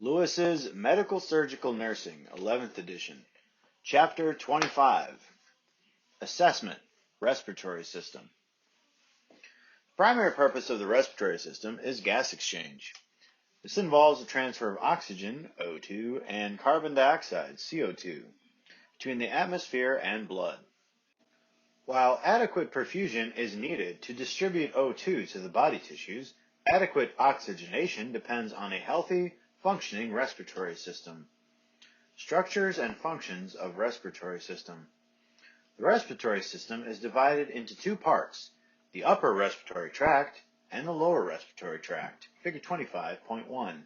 Lewis's Medical Surgical Nursing, 11th edition, Chapter 25, Assessment, Respiratory System. The primary purpose of the respiratory system is gas exchange. This involves the transfer of oxygen, O2, and carbon dioxide, CO2, between the atmosphere and blood. While adequate perfusion is needed to distribute O2 to the body tissues, adequate oxygenation depends on a healthy, functioning respiratory system. Structures and functions of respiratory system. The respiratory system is divided into two parts, the upper respiratory tract and the lower respiratory tract. Figure 25.1.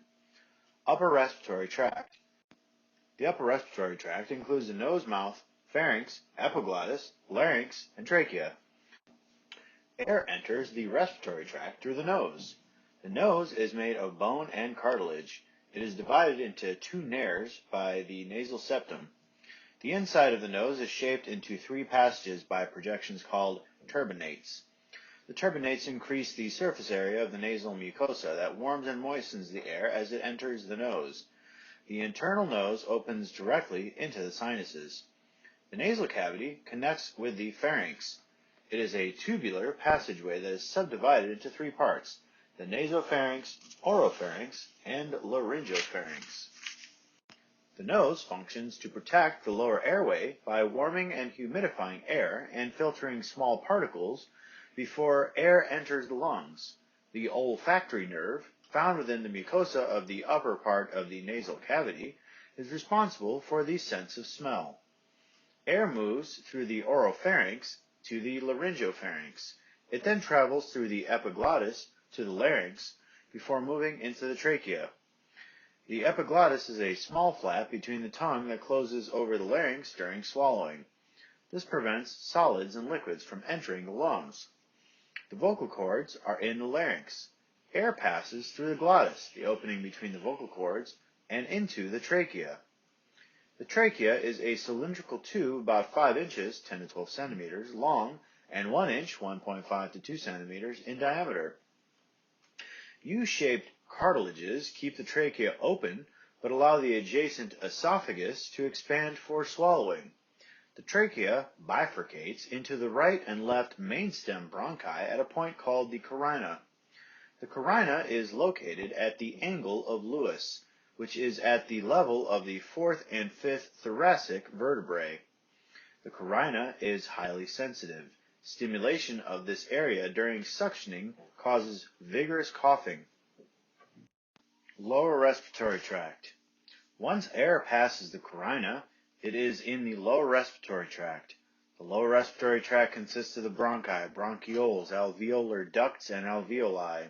Upper respiratory tract. The upper respiratory tract includes the nose, mouth, pharynx, epiglottis, larynx, and trachea. Air enters the respiratory tract through the nose. The nose is made of bone and cartilage. It is divided into two nares by the nasal septum. The inside of the nose is shaped into three passages by projections called turbinates. The turbinates increase the surface area of the nasal mucosa that warms and moistens the air as it enters the nose. The internal nose opens directly into the sinuses. The nasal cavity connects with the pharynx. It is a tubular passageway that is subdivided into three parts, the nasopharynx, oropharynx, and laryngopharynx. The nose functions to protect the lower airway by warming and humidifying air and filtering small particles before air enters the lungs. The olfactory nerve, found within the mucosa of the upper part of the nasal cavity, is responsible for the sense of smell. Air moves through the oropharynx to the laryngopharynx. It then travels through the epiglottis to the larynx before moving into the trachea. The epiglottis is a small flap between the tongue that closes over the larynx during swallowing. This prevents solids and liquids from entering the lungs. The vocal cords are in the larynx. Air passes through the glottis, the opening between the vocal cords, and into the trachea. The trachea is a cylindrical tube about 5 inches, 10 to 12 centimeters, long and 1 inch, 1.5 to 2 centimeters, in diameter. U-shaped cartilages keep the trachea open but allow the adjacent esophagus to expand for swallowing. The trachea bifurcates into the right and left mainstem bronchi at a point called the carina. The carina is located at the angle of Lewis, which is at the level of the 4th and 5th thoracic vertebrae. The carina is highly sensitive. Stimulation of this area during suctioning causes vigorous coughing. Lower respiratory tract. Once air passes the carina, it is in the lower respiratory tract. The lower respiratory tract consists of the bronchi, bronchioles, alveolar ducts, and alveoli.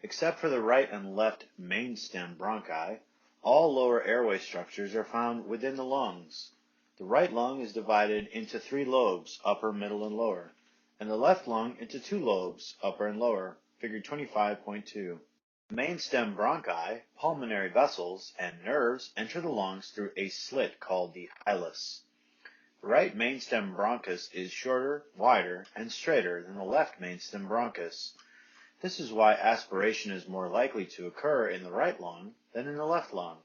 Except for the right and left mainstem bronchi, all lower airway structures are found within the lungs. The right lung is divided into 3 lobes, upper, middle, and lower, and the left lung into 2 lobes, upper and lower, figure 25.2. The mainstem bronchi, pulmonary vessels, and nerves enter the lungs through a slit called the hilus. The right mainstem bronchus is shorter, wider, and straighter than the left mainstem bronchus. This is why aspiration is more likely to occur in the right lung than in the left lung.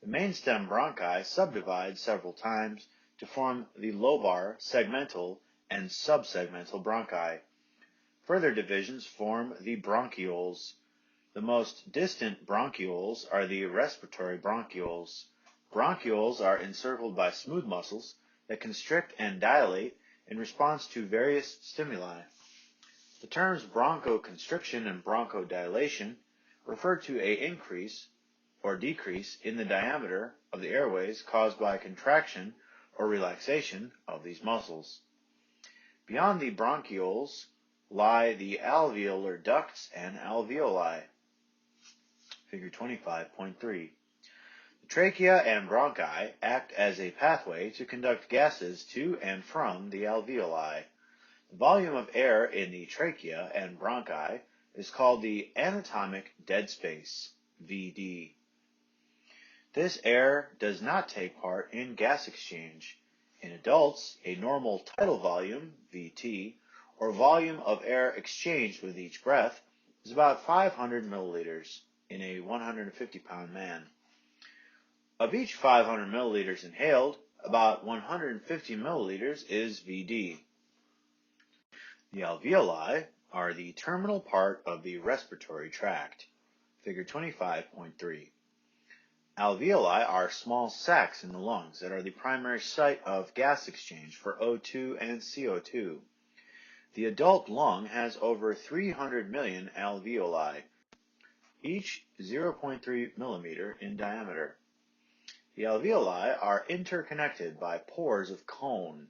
The mainstem bronchi subdivide several times to form the lobar, segmental, and subsegmental bronchi. Further divisions form the bronchioles. The most distant bronchioles are the respiratory bronchioles. Bronchioles are encircled by smooth muscles that constrict and dilate in response to various stimuli. The terms bronchoconstriction and bronchodilation refer to an increase or decrease in the diameter of the airways caused by contraction or relaxation of these muscles. Beyond the bronchioles lie the alveolar ducts and alveoli. Figure 25.3. The trachea and bronchi act as a pathway to conduct gases to and from the alveoli. The volume of air in the trachea and bronchi is called the anatomic dead space, VD. This air does not take part in gas exchange. In adults, a normal tidal volume, VT, or volume of air exchanged with each breath, is about 500 milliliters. in a 150-pound man. Of each 500 milliliters inhaled, about 150 milliliters is VD. The alveoli are the terminal part of the respiratory tract. Figure 25.3. Alveoli are small sacs in the lungs that are the primary site of gas exchange for O2 and CO2. The adult lung has over 300 million alveoli, each 0.3 millimeter in diameter. The alveoli are interconnected by pores of cone.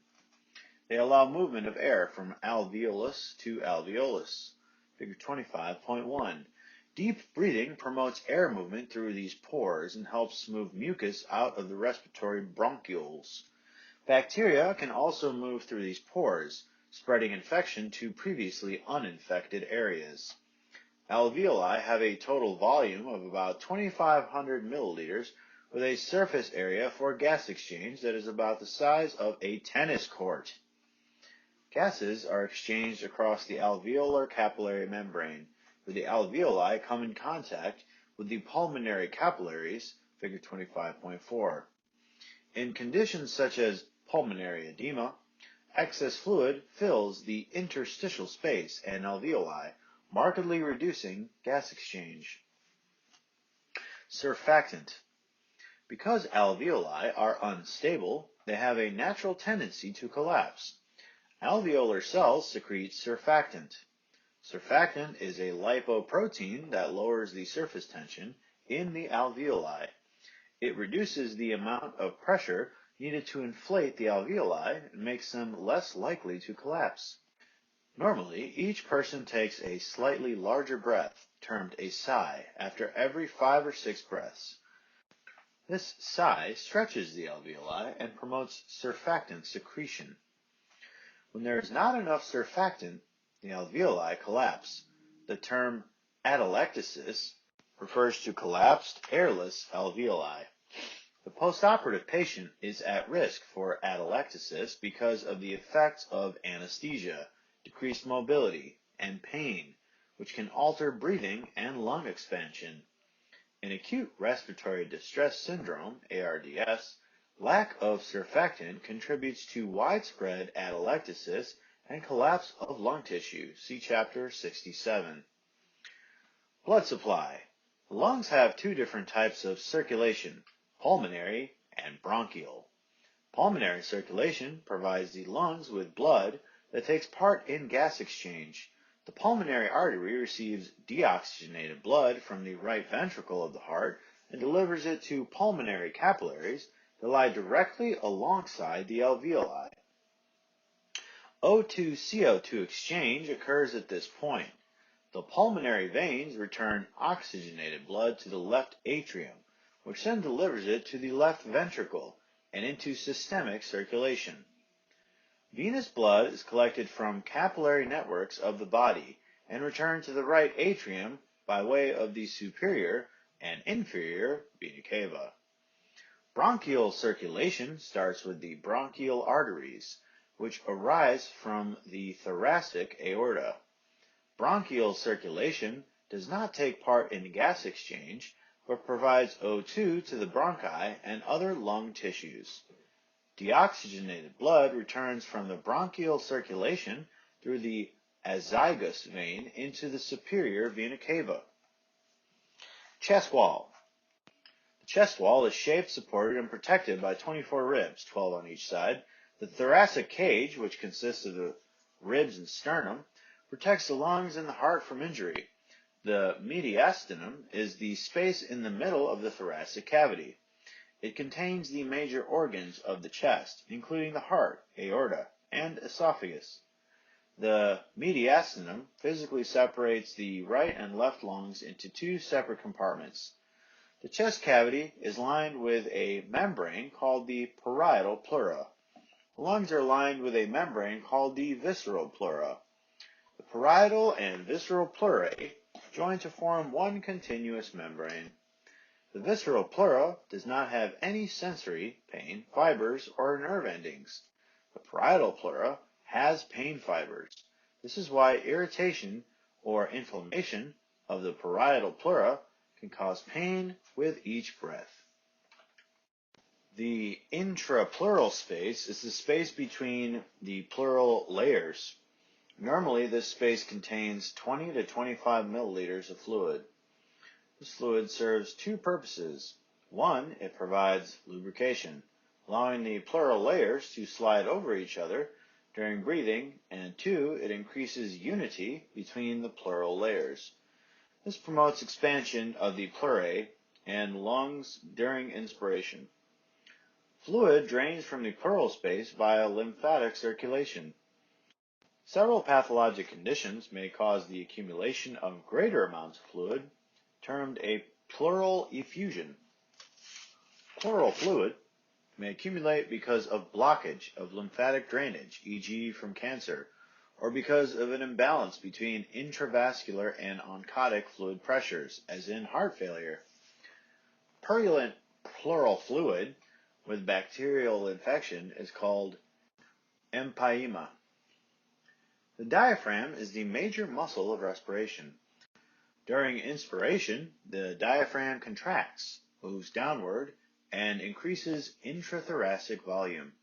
They allow movement of air from alveolus to alveolus. Figure 25.1. Deep breathing promotes air movement through these pores and helps move mucus out of the respiratory bronchioles. Bacteria can also move through these pores, spreading infection to previously uninfected areas. Alveoli have a total volume of about 2,500 milliliters with a surface area for gas exchange that is about the size of a tennis court. Gases are exchanged across the alveolar capillary membrane, where the alveoli come in contact with the pulmonary capillaries, figure 25.4. In conditions such as pulmonary edema, excess fluid fills the interstitial space and alveoli, markedly reducing gas exchange. Surfactant. Because alveoli are unstable, they have a natural tendency to collapse. Alveolar cells secrete surfactant. Surfactant is a lipoprotein that lowers the surface tension in the alveoli. It reduces the amount of pressure needed to inflate the alveoli and makes them less likely to collapse. Normally, each person takes a slightly larger breath, termed a sigh, after every 5 or 6 breaths. This sigh stretches the alveoli and promotes surfactant secretion. When there is not enough surfactant, the alveoli collapse. The term atelectasis refers to collapsed, airless alveoli. The postoperative patient is at risk for atelectasis because of the effects of anesthesia, decreased mobility, and pain, which can alter breathing and lung expansion. In acute respiratory distress syndrome, ARDS, lack of surfactant contributes to widespread atelectasis and collapse of lung tissue. See Chapter 67. Blood supply. The lungs have two different types of circulation, pulmonary and bronchial. Pulmonary circulation provides the lungs with blood that takes part in gas exchange. The pulmonary artery receives deoxygenated blood from the right ventricle of the heart and delivers it to pulmonary capillaries that lie directly alongside the alveoli. O2-CO2 exchange occurs at this point. The pulmonary veins return oxygenated blood to the left atrium, which then delivers it to the left ventricle and into systemic circulation. Venous blood is collected from capillary networks of the body and returned to the right atrium by way of the superior and inferior vena cava. Bronchial circulation starts with the bronchial arteries, which arise from the thoracic aorta. Bronchial circulation does not take part in gas exchange, but provides O2 to the bronchi and other lung tissues. Deoxygenated blood returns from the bronchial circulation through the azygos vein into the superior vena cava. Chest wall. The chest wall is shaped, supported, and protected by 24 ribs, 12 on each side. The thoracic cage, which consists of the ribs and sternum, protects the lungs and the heart from injury. The mediastinum is the space in the middle of the thoracic cavity. It contains the major organs of the chest, including the heart, aorta, and esophagus. The mediastinum physically separates the right and left lungs into two separate compartments. The chest cavity is lined with a membrane called the parietal pleura. The lungs are lined with a membrane called the visceral pleura. The parietal and visceral pleurae join to form one continuous membrane. The visceral pleura does not have any sensory, pain, fibers, or nerve endings. The parietal pleura has pain fibers. This is why irritation or inflammation of the parietal pleura can cause pain with each breath. The intrapleural space is the space between the pleural layers. Normally, this space contains 20 to 25 milliliters of fluid. This fluid serves two purposes. One, it provides lubrication, allowing the pleural layers to slide over each other during breathing, and two, it increases unity between the pleural layers. This promotes expansion of the pleurae and lungs during inspiration. Fluid drains from the pleural space via lymphatic circulation. Several pathologic conditions may cause the accumulation of greater amounts of fluid, termed a pleural effusion. Pleural fluid may accumulate because of blockage of lymphatic drainage, e.g. from cancer, or because of an imbalance between intravascular and oncotic fluid pressures, as in heart failure. Purulent pleural fluid with bacterial infection is called empyema. The diaphragm is the major muscle of respiration. During inspiration, the diaphragm contracts, moves downward, and increases intrathoracic volume.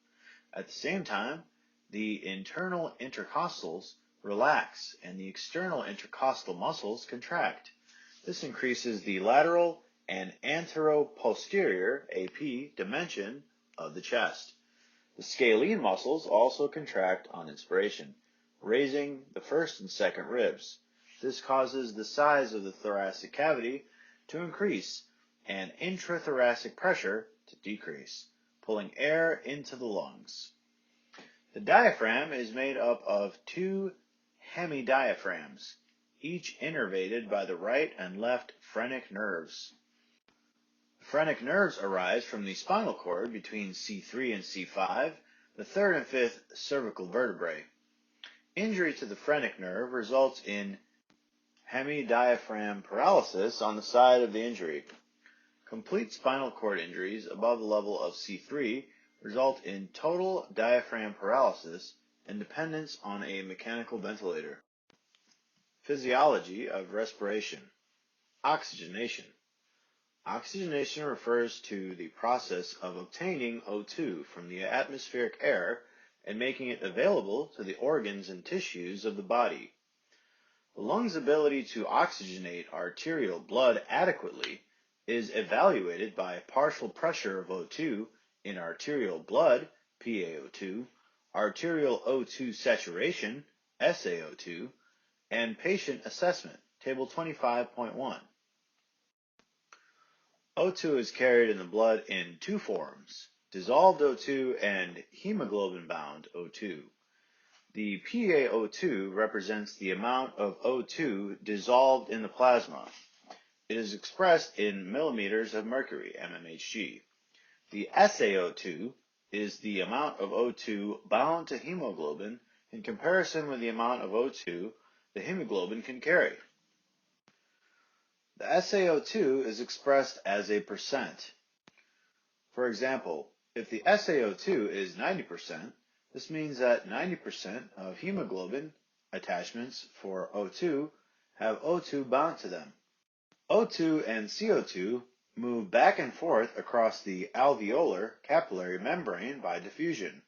At the same time, the internal intercostals relax and the external intercostal muscles contract. This increases the lateral and anteroposterior AP dimension of the chest. The scalene muscles also contract on inspiration, raising the first and second ribs. This causes the size of the thoracic cavity to increase and intrathoracic pressure to decrease, pulling air into the lungs. The diaphragm is made up of two hemidiaphragms, each innervated by the right and left phrenic nerves. The phrenic nerves arise from the spinal cord between C3 and C5, the third and fifth cervical vertebrae. Injury to the phrenic nerve results in hemidiaphragm paralysis on the side of the injury. Complete spinal cord injuries above the level of C3 result in total diaphragm paralysis and dependence on a mechanical ventilator. Physiology of respiration. Oxygenation. Oxygenation refers to the process of obtaining O2 from the atmospheric air and making it available to the organs and tissues of the body. The lungs' ability to oxygenate arterial blood adequately is evaluated by partial pressure of O2 in arterial blood, PaO2, arterial O2 saturation, SaO2, and patient assessment, Table 25.1. O2 is carried in the blood in two forms, dissolved O2 and hemoglobin-bound O2. The PaO2 represents the amount of O2 dissolved in the plasma. It is expressed in millimeters of mercury, mmHg. The SaO2 is the amount of O2 bound to hemoglobin in comparison with the amount of O2 the hemoglobin can carry. The SaO2 is expressed as a percent. For example, if the SaO2 is 90%, this means that 90% of hemoglobin attachments for O2 have O2 bound to them. O2 and CO2 move back and forth across the alveolar capillary membrane by diffusion.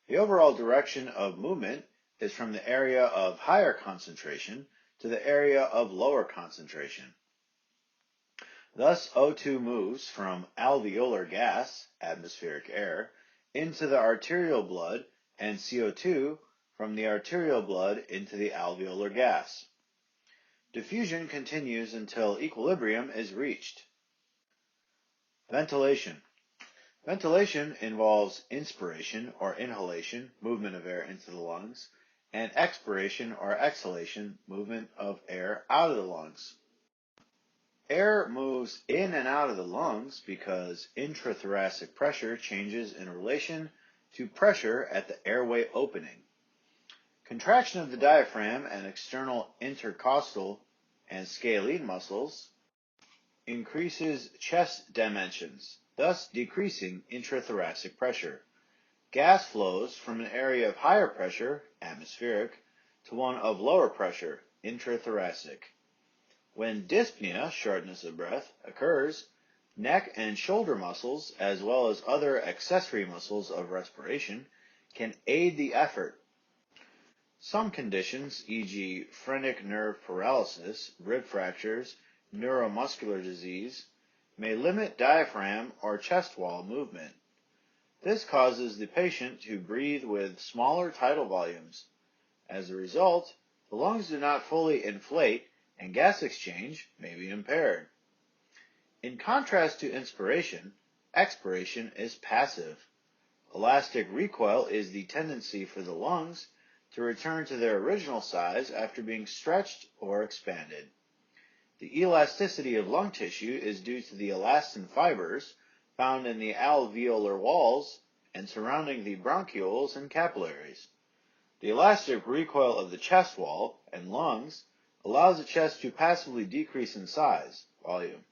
The overall direction of movement is from the area of higher concentration to the area of lower concentration. Thus, O2 moves from alveolar gas, atmospheric air, into the arterial blood, and CO2 from the arterial blood into the alveolar gas. Diffusion continues until equilibrium is reached. Ventilation. Ventilation involves inspiration or inhalation, movement of air into the lungs, and expiration or exhalation, movement of air out of the lungs. Air moves in and out of the lungs because intrathoracic pressure changes in relation to pressure at the airway opening. Contraction of the diaphragm and external intercostal and scalene muscles increases chest dimensions, thus decreasing intrathoracic pressure. Gas flows from an area of higher pressure, atmospheric, to one of lower pressure, intrathoracic. When dyspnea, shortness of breath, occurs, neck and shoulder muscles, as well as other accessory muscles of respiration, can aid the effort. Some conditions, e.g. phrenic nerve paralysis, rib fractures, neuromuscular disease, may limit diaphragm or chest wall movement. This causes the patient to breathe with smaller tidal volumes. As a result, the lungs do not fully inflate and gas exchange may be impaired. In contrast to inspiration, expiration is passive. Elastic recoil is the tendency for the lungs to return to their original size after being stretched or expanded. The elasticity of lung tissue is due to the elastin fibers found in the alveolar walls and surrounding the bronchioles and capillaries. The elastic recoil of the chest wall and lungs allows the chest to passively decrease in size, volume.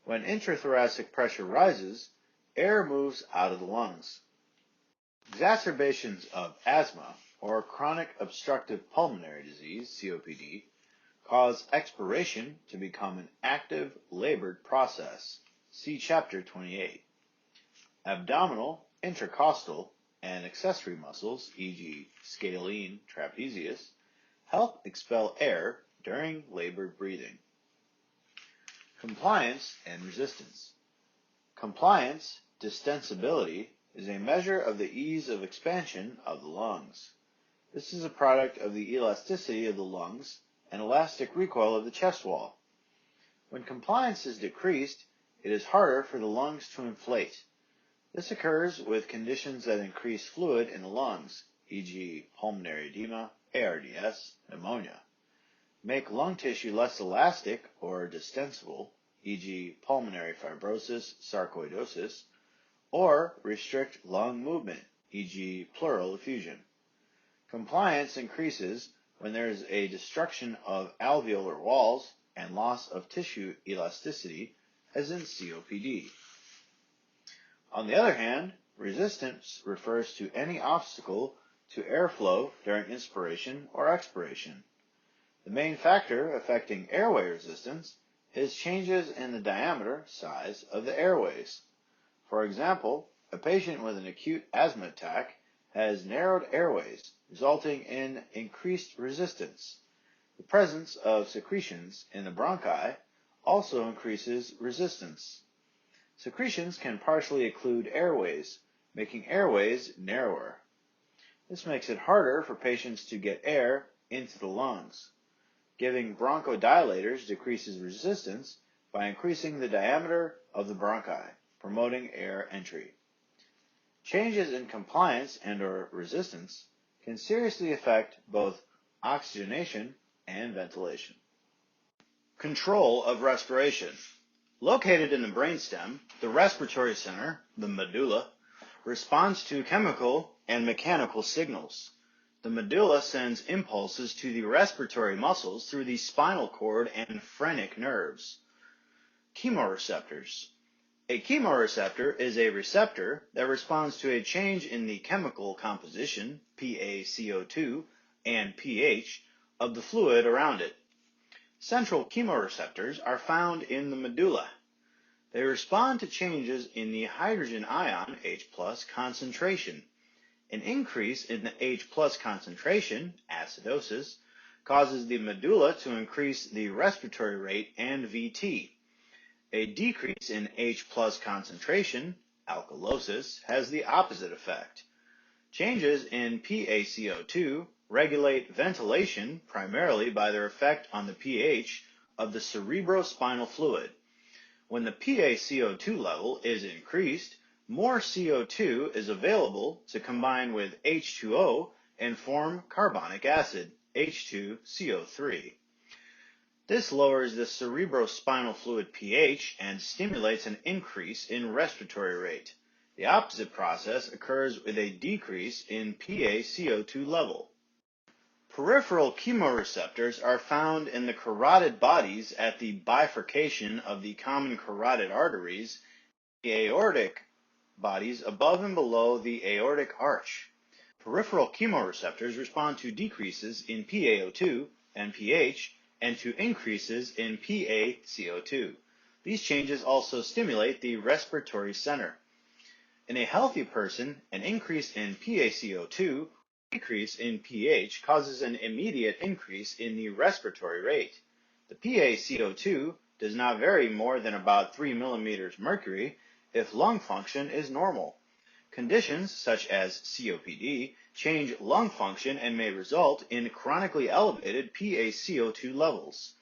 When intrathoracic pressure rises, air moves out of the lungs. Exacerbations of asthma or chronic obstructive pulmonary disease, COPD, cause expiration to become an active, labored process. See Chapter 28. Abdominal, intercostal, and accessory muscles, e.g. scalene, trapezius, help expel air during labored breathing. Compliance and resistance. Compliance, distensibility, is a measure of the ease of expansion of the lungs. This is a product of the elasticity of the lungs and elastic recoil of the chest wall. When compliance is decreased, it is harder for the lungs to inflate. This occurs with conditions that increase fluid in the lungs, e.g. pulmonary edema, ARDS, pneumonia, make lung tissue less elastic or distensible, e.g. pulmonary fibrosis, sarcoidosis, or restrict lung movement, e.g. pleural effusion. Compliance increases when there is a destruction of alveolar walls and loss of tissue elasticity, as in COPD. On the other hand, resistance refers to any obstacle to airflow during inspiration or expiration. The main factor affecting airway resistance is changes in the diameter, size of the airways. For example, a patient with an acute asthma attack has narrowed airways, resulting in increased resistance. The presence of secretions in the bronchi also increases resistance. Secretions can partially occlude airways, making airways narrower. This makes it harder for patients to get air into the lungs. Giving bronchodilators decreases resistance by increasing the diameter of the bronchi, promoting air entry. Changes in compliance and/or resistance can seriously affect both oxygenation and ventilation. Control of respiration. Located in the brainstem, the respiratory center, the medulla, responds to chemical and mechanical signals. The medulla sends impulses to the respiratory muscles through the spinal cord and phrenic nerves. Chemoreceptors. A chemoreceptor is a receptor that responds to a change in the chemical composition, PaCO2, and pH, of the fluid around it. Central chemoreceptors are found in the medulla. They respond to changes in the hydrogen ion H+ concentration. An increase in the H+ concentration, acidosis, causes the medulla to increase the respiratory rate and VT. A decrease in H+ concentration, alkalosis, has the opposite effect. Changes in PaCO2 regulate ventilation primarily by their effect on the pH of the cerebrospinal fluid. When the PaCO2 level is increased, more CO2 is available to combine with H2O and form carbonic acid, H2CO3. This lowers the cerebrospinal fluid pH and stimulates an increase in respiratory rate. The opposite process occurs with a decrease in PaCO2 level. Peripheral chemoreceptors are found in the carotid bodies at the bifurcation of the common carotid arteries, the aortic bodies above and below the aortic arch. Peripheral chemoreceptors respond to decreases in PaO2 and pH and to increases in PaCO2. These changes also stimulate the respiratory center. In a healthy person, an increase in PaCO2 or decrease in pH causes an immediate increase in the respiratory rate. The PaCO2 does not vary more than about 3 millimeters mercury if lung function is normal. Conditions such as COPD change lung function and may result in chronically elevated PaCO2 levels.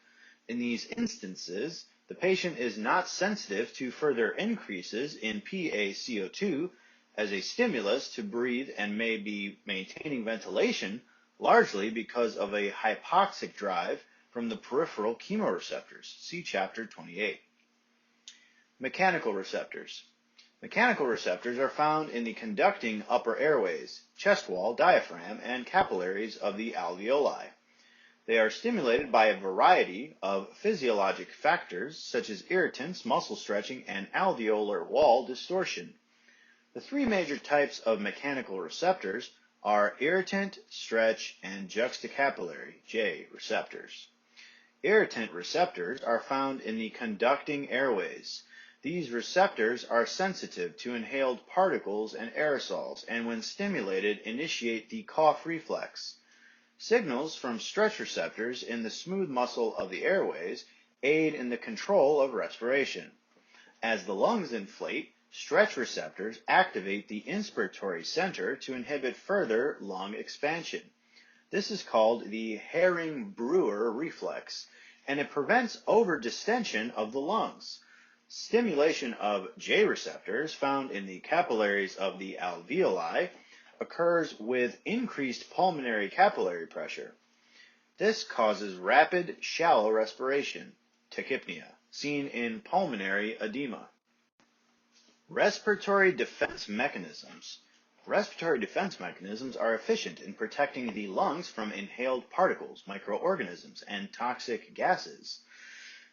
In these instances, the patient is not sensitive to further increases in PaCO2 as a stimulus to breathe and may be maintaining ventilation largely because of a hypoxic drive from the peripheral chemoreceptors. See Chapter 28. Mechanical receptors. Mechanical receptors are found in the conducting upper airways, chest wall, diaphragm, and capillaries of the alveoli. They are stimulated by a variety of physiologic factors such as irritants, muscle stretching, and alveolar wall distortion. The three major types of mechanical receptors are irritant, stretch, and juxtacapillary J receptors. Irritant receptors are found in the conducting airways. These receptors are sensitive to inhaled particles and aerosols, and when stimulated, initiate the cough reflex. Signals from stretch receptors in the smooth muscle of the airways aid in the control of respiration. As the lungs inflate, stretch receptors activate the inspiratory center to inhibit further lung expansion. This is called the Herring-Brewer reflex, and it prevents overdistension of the lungs. Stimulation of J receptors found in the capillaries of the alveoli occurs with increased pulmonary capillary pressure. This causes rapid, shallow respiration, tachypnea, seen in pulmonary edema. Respiratory defense mechanisms. Respiratory defense mechanisms are efficient in protecting the lungs from inhaled particles, microorganisms, and toxic gases.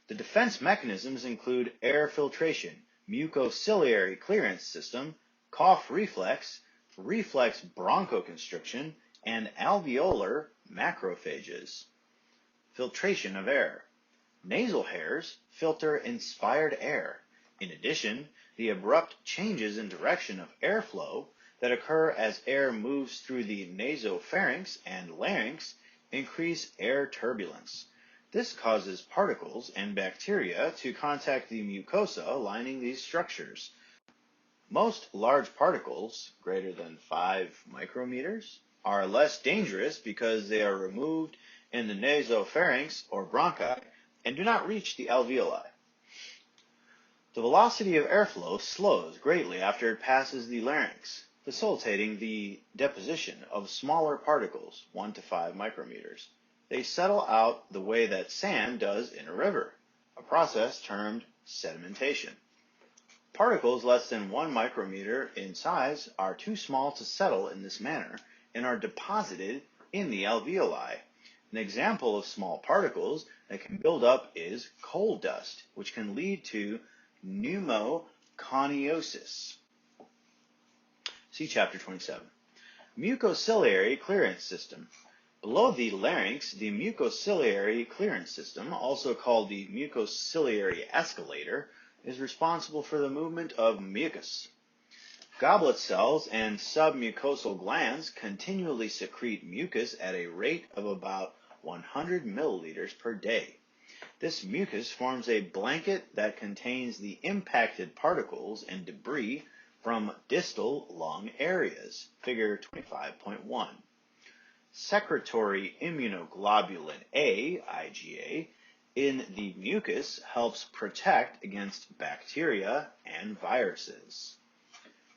The defense mechanisms include air filtration, mucociliary clearance system, cough reflex, reflex bronchoconstriction, and alveolar macrophages. Filtration of air. Nasal hairs filter inspired air. In addition, the abrupt changes in direction of airflow that occur as air moves through the nasopharynx and larynx increase air turbulence. This causes particles and bacteria to contact the mucosa lining these structures. Most large particles, greater than 5 micrometers, are less dangerous because they are removed in the nasopharynx or bronchi and do not reach the alveoli. The velocity of airflow slows greatly after it passes the larynx, facilitating the deposition of smaller particles, 1 to 5 micrometers. They settle out the way that sand does in a river, a process termed sedimentation. Particles less than 1 micrometer in size are too small to settle in this manner and are deposited in the alveoli. An example of small particles that can build up is coal dust, which can lead to pneumoconiosis. See Chapter 27. Mucociliary clearance system. Below the larynx, the mucociliary clearance system, also called the mucociliary escalator, is responsible for the movement of mucus. Goblet cells and submucosal glands continually secrete mucus at a rate of about 100 milliliters per day. This mucus forms a blanket that contains the impacted particles and debris from distal lung areas, figure 25.1. Secretory immunoglobulin A, IgA, in the mucus helps protect against bacteria and viruses.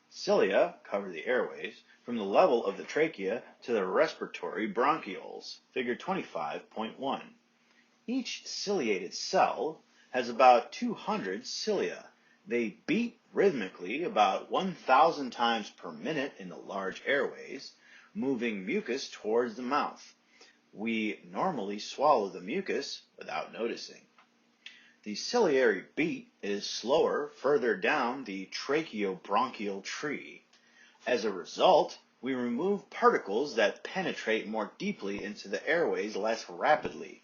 Cilia cover the airways from the level of the trachea to the respiratory bronchioles, figure 25.1. Each ciliated cell has about 200 cilia. They beat rhythmically about 1,000 times per minute in the large airways, moving mucus towards the mouth. We normally swallow the mucus without noticing. The ciliary beat is slower further down the tracheobronchial tree. As a result, we remove particles that penetrate more deeply into the airways less rapidly.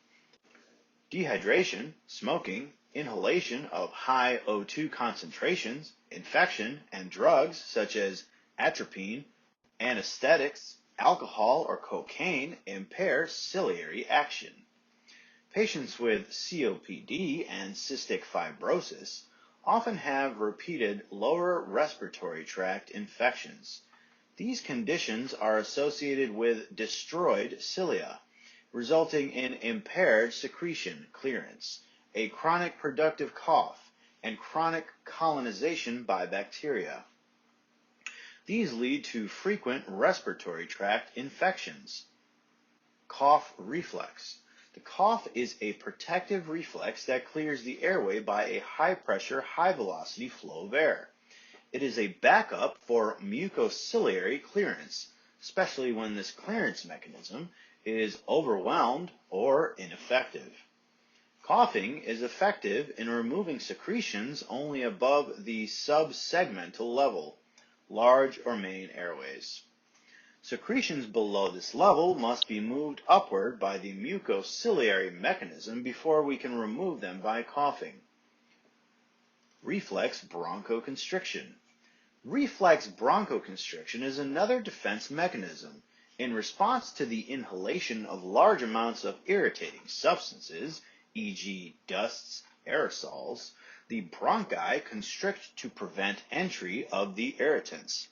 Dehydration, smoking, inhalation of high O2 concentrations, infection, and drugs such as atropine, anesthetics, alcohol, or cocaine impair ciliary action. Patients with COPD and cystic fibrosis often have repeated lower respiratory tract infections. These conditions are associated with destroyed cilia, resulting in impaired secretion clearance, a chronic productive cough, and chronic colonization by bacteria. These lead to frequent respiratory tract infections. Cough reflex. The cough is a protective reflex that clears the airway by a high-pressure, high-velocity flow of air. It is a backup for mucociliary clearance, especially when this clearance mechanism is overwhelmed or ineffective. Coughing is effective in removing secretions only above the subsegmental level, large or main airways. Secretions below this level must be moved upward by the mucociliary mechanism before we can remove them by coughing. Reflex bronchoconstriction. Reflex bronchoconstriction is another defense mechanism. In response to the inhalation of large amounts of irritating substances, e.g. dusts, aerosols, the bronchi constrict to prevent entry of the irritants.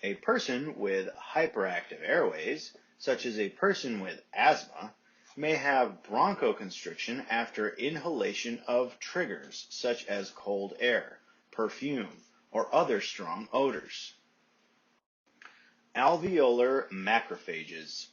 A person with hyperactive airways, such as a person with asthma, may have bronchoconstriction after inhalation of triggers such as cold air, perfume, or other strong odors. Alveolar macrophages.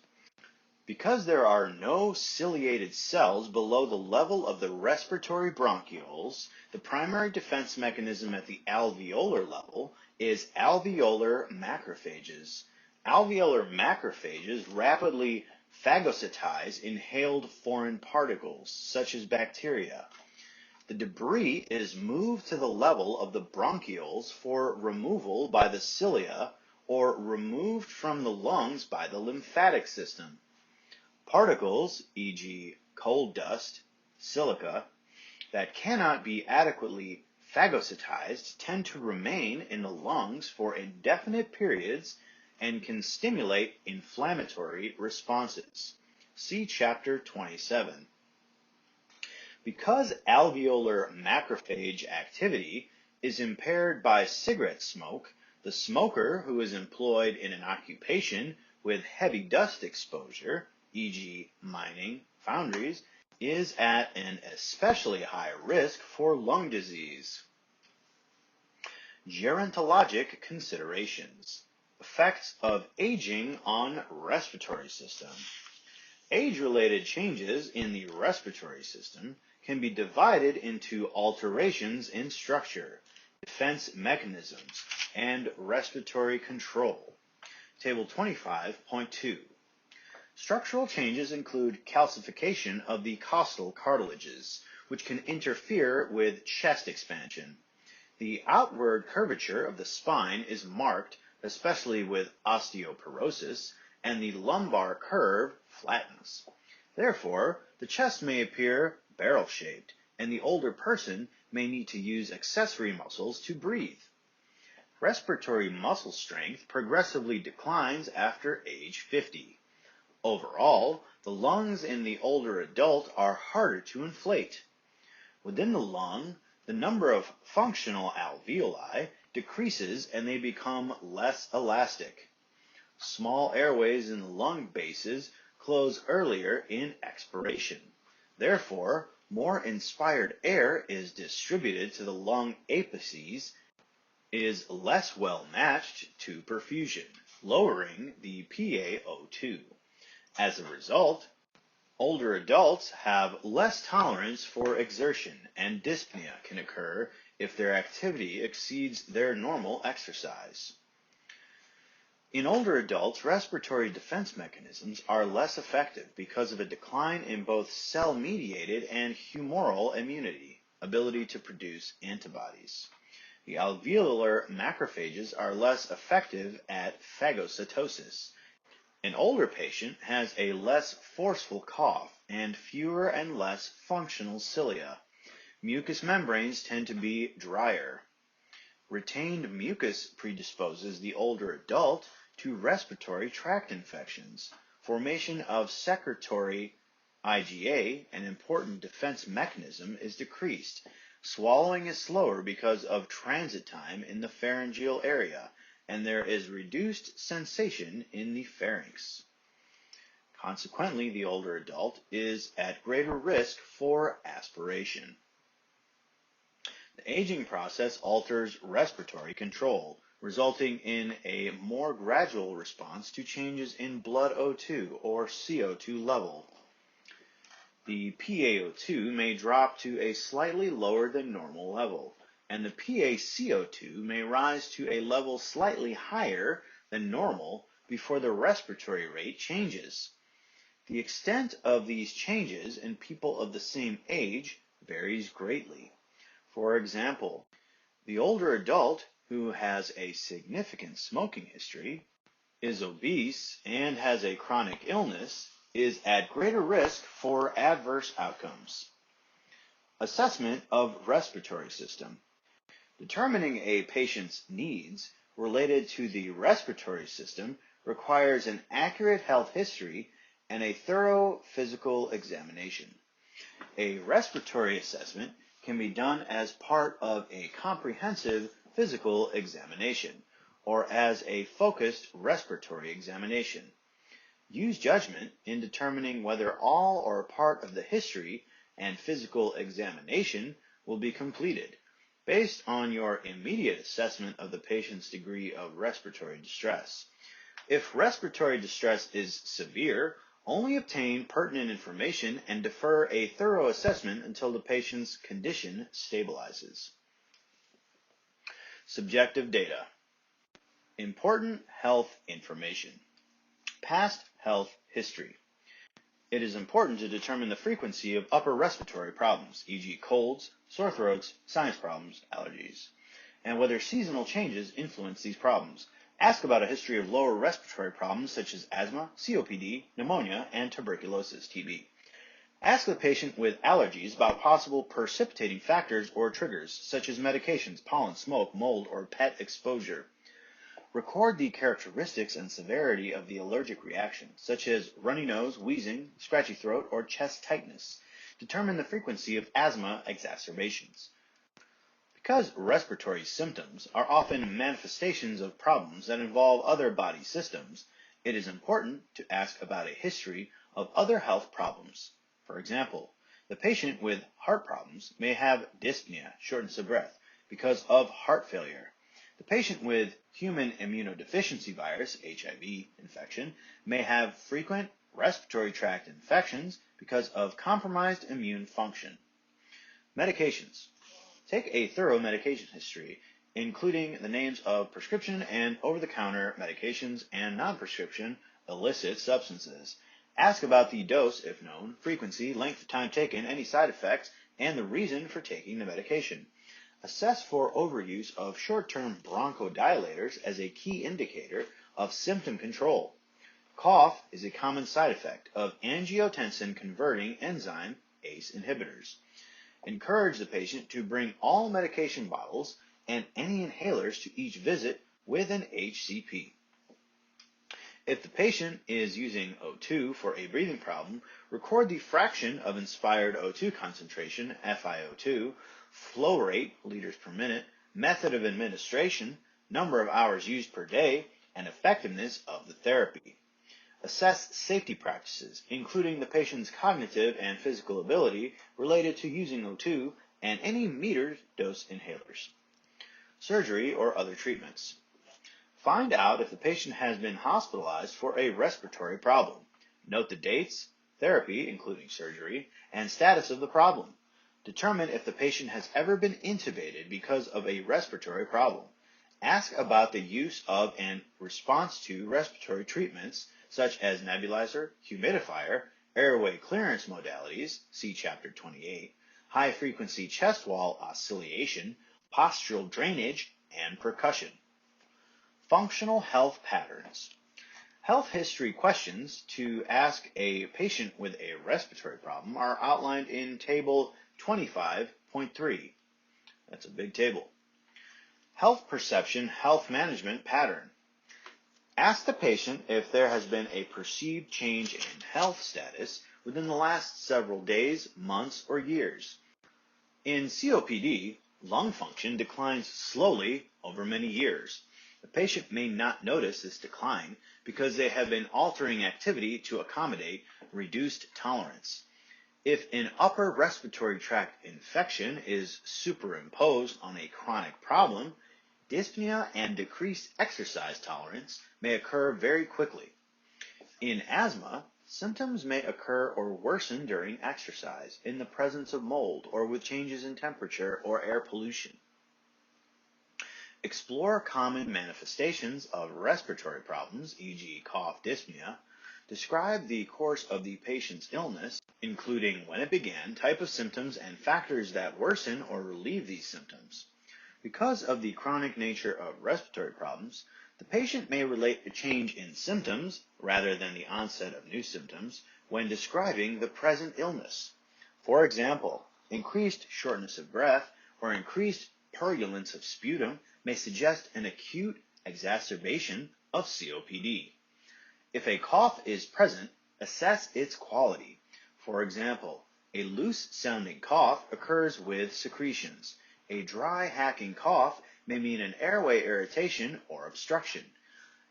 Because there are no ciliated cells below the level of the respiratory bronchioles, the primary defense mechanism at the alveolar level is alveolar macrophages. Alveolar macrophages rapidly phagocytize inhaled foreign particles, such as bacteria. The debris is moved to the level of the bronchioles for removal by the cilia or removed from the lungs by the lymphatic system. Particles, e.g. coal dust, silica, that cannot be adequately phagocytized tend to remain in the lungs for indefinite periods and can stimulate inflammatory responses. See Chapter 27. Because alveolar macrophage activity is impaired by cigarette smoke, the smoker who is employed in an occupation with heavy dust exposure, e.g. mining, foundries, is at an especially high risk for lung disease. Gerontologic considerations. Effects of aging on respiratory system. Age-related changes in the respiratory system can be divided into alterations in structure, defense mechanisms, and respiratory control. Table 25.2. Structural changes include calcification of the costal cartilages, which can interfere with chest expansion. The outward curvature of the spine is marked, especially with osteoporosis, and the lumbar curve flattens. Therefore, the chest may appear barrel-shaped, and the older person may need to use accessory muscles to breathe. Respiratory muscle strength progressively declines after age 50. Overall, the lungs in the older adult are harder to inflate. Within the lung, the number of functional alveoli decreases and they become less elastic. Small airways in the lung bases close earlier in expiration. Therefore, more inspired air is distributed to the lung apices, is less well matched to perfusion, lowering the PaO2. As a result, older adults have less tolerance for exertion, and dyspnea can occur if their activity exceeds their normal exercise. In older adults, respiratory defense mechanisms are less effective because of a decline in both cell-mediated and humoral immunity, ability to produce antibodies. The alveolar macrophages are less effective at phagocytosis, An older patient has a less forceful cough and fewer and less functional cilia. Mucous membranes tend to be drier. Retained mucus predisposes the older adult to respiratory tract infections. Formation of secretory IgA, an important defense mechanism, is decreased. Swallowing is slower because of transit time in the pharyngeal area, and there is reduced sensation in the pharynx. Consequently, the older adult is at greater risk for aspiration. The aging process alters respiratory control, resulting in a more gradual response to changes in blood O2 or CO2 level. The PaO2 may drop to a slightly lower than normal level, and the PaCO2 may rise to a level slightly higher than normal before the respiratory rate changes. The extent of these changes in people of the same age varies greatly. For example, the older adult who has a significant smoking history, is obese, and has a chronic illness is at greater risk for adverse outcomes. Assessment of respiratory system. Determining a patient's needs related to the respiratory system requires an accurate health history and a thorough physical examination. A respiratory assessment can be done as part of a comprehensive physical examination, or as a focused respiratory examination. Use judgment in determining whether all or part of the history and physical examination will be completed, based on your immediate assessment of the patient's degree of respiratory distress. If respiratory distress is severe, only obtain pertinent information and defer a thorough assessment until the patient's condition stabilizes. Subjective data. Important health information. Past health history. It is important to determine the frequency of upper respiratory problems, e.g. colds, sore throats, sinus problems, allergies, and whether seasonal changes influence these problems. Ask about a history of lower respiratory problems such as asthma, COPD, pneumonia, and tuberculosis, TB. Ask the patient with allergies about possible precipitating factors or triggers, such as medications, pollen, smoke, mold, or pet exposure. Record the characteristics and severity of the allergic reaction, such as runny nose, wheezing, scratchy throat, or chest tightness. Determine the frequency of asthma exacerbations. Because respiratory symptoms are often manifestations of problems that involve other body systems, it is important to ask about a history of other health problems. For example, the patient with heart problems may have dyspnea, shortness of breath, because of heart failure. The patient with human immunodeficiency virus, HIV, infection may have frequent respiratory tract infections because of compromised immune function. Medications. Take a thorough medication history, including the names of prescription and over-the-counter medications and non-prescription illicit substances. Ask about the dose, if known, frequency, length of time taken, any side effects, and the reason for taking the medication. Assess for overuse of short-term bronchodilators as a key indicator of symptom control. Cough is a common side effect of angiotensin-converting enzyme ACE inhibitors. Encourage the patient to bring all medication bottles and any inhalers to each visit with an HCP. If the patient is using O2 for a breathing problem, record the fraction of inspired O2 concentration, FiO2, flow rate, liters per minute, method of administration, number of hours used per day, and effectiveness of the therapy. Assess safety practices, including the patient's cognitive and physical ability related to using O2 and any metered dose inhalers. Surgery or other treatments. Find out if the patient has been hospitalized for a respiratory problem. Note the dates, therapy, including surgery, and status of the problem. Determine if the patient has ever been intubated because of a respiratory problem. Ask about the use of and response to respiratory treatments such as nebulizer, humidifier, airway clearance modalities, see Chapter 28, high-frequency chest wall oscillation, postural drainage, and percussion. Functional health patterns. Health history questions to ask a patient with a respiratory problem are outlined in Table 25.3. That's a big table. Health perception, health management pattern. Ask the patient if there has been a perceived change in health status within the last several days, months, or years. In COPD, lung function declines slowly over many years. The patient may not notice this decline because they have been altering activity to accommodate reduced tolerance. If an upper respiratory tract infection is superimposed on a chronic problem, dyspnea and decreased exercise tolerance may occur very quickly. In asthma, symptoms may occur or worsen during exercise, in the presence of mold, or with changes in temperature or air pollution. Explore common manifestations of respiratory problems, e.g. cough, dyspnea. Describe the course of the patient's illness, including when it began, type of symptoms, and factors that worsen or relieve these symptoms. Because of the chronic nature of respiratory problems, the patient may relate a change in symptoms rather than the onset of new symptoms when describing the present illness. For example, increased shortness of breath or increased purulence of sputum may suggest an acute exacerbation of COPD. If a cough is present, assess its quality. For example, a loose-sounding cough occurs with secretions. A dry, hacking cough may mean an airway irritation or obstruction.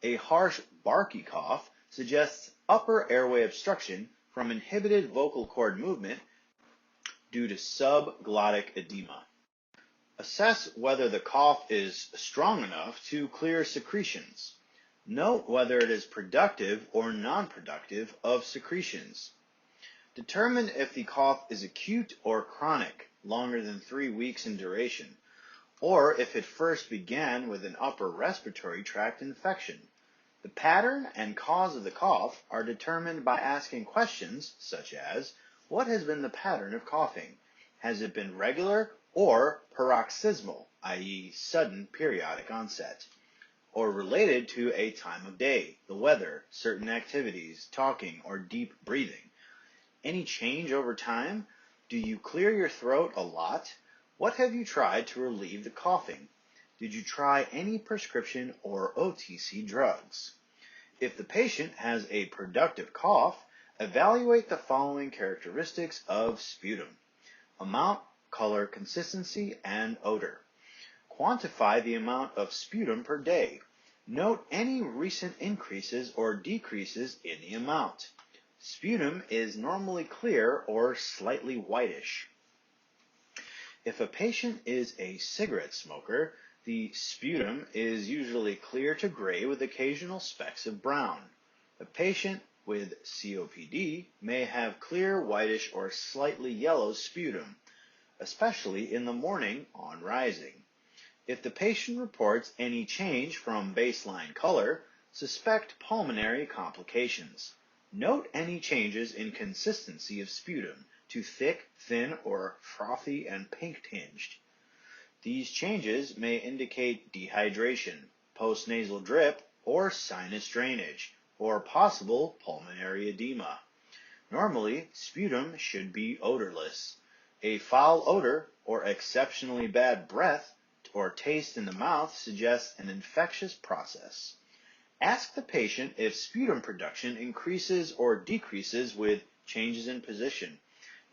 A harsh, barky cough suggests upper airway obstruction from inhibited vocal cord movement due to subglottic edema. Assess whether the cough is strong enough to clear secretions. Note whether it is productive or non-productive of secretions. Determine if the cough is acute or chronic, longer than 3 weeks in duration, or if it first began with an upper respiratory tract infection. The pattern and cause of the cough are determined by asking questions such as, what has been the pattern of coughing? Has it been regular or paroxysmal, i.e. sudden periodic onset, or related to a time of day, the weather, certain activities, talking, or deep breathing? Any change over time? Do you clear your throat a lot? What have you tried to relieve the coughing? Did you try any prescription or OTC drugs? If the patient has a productive cough, evaluate the following characteristics of sputum: amount, color, consistency, and odor. Quantify the amount of sputum per day. Note any recent increases or decreases in the amount. Sputum is normally clear or slightly whitish. If a patient is a cigarette smoker, the sputum is usually clear to gray with occasional specks of brown. A patient with COPD may have clear whitish or slightly yellow sputum, especially in the morning on rising. If the patient reports any change from baseline color, suspect pulmonary complications. Note any changes in consistency of sputum to thick, thin, or frothy and pink-tinged. These changes may indicate dehydration, postnasal drip, or sinus drainage, or possible pulmonary edema. Normally, sputum should be odorless. A foul odor or exceptionally bad breath or taste in the mouth suggests an infectious process. Ask the patient if sputum production increases or decreases with changes in position,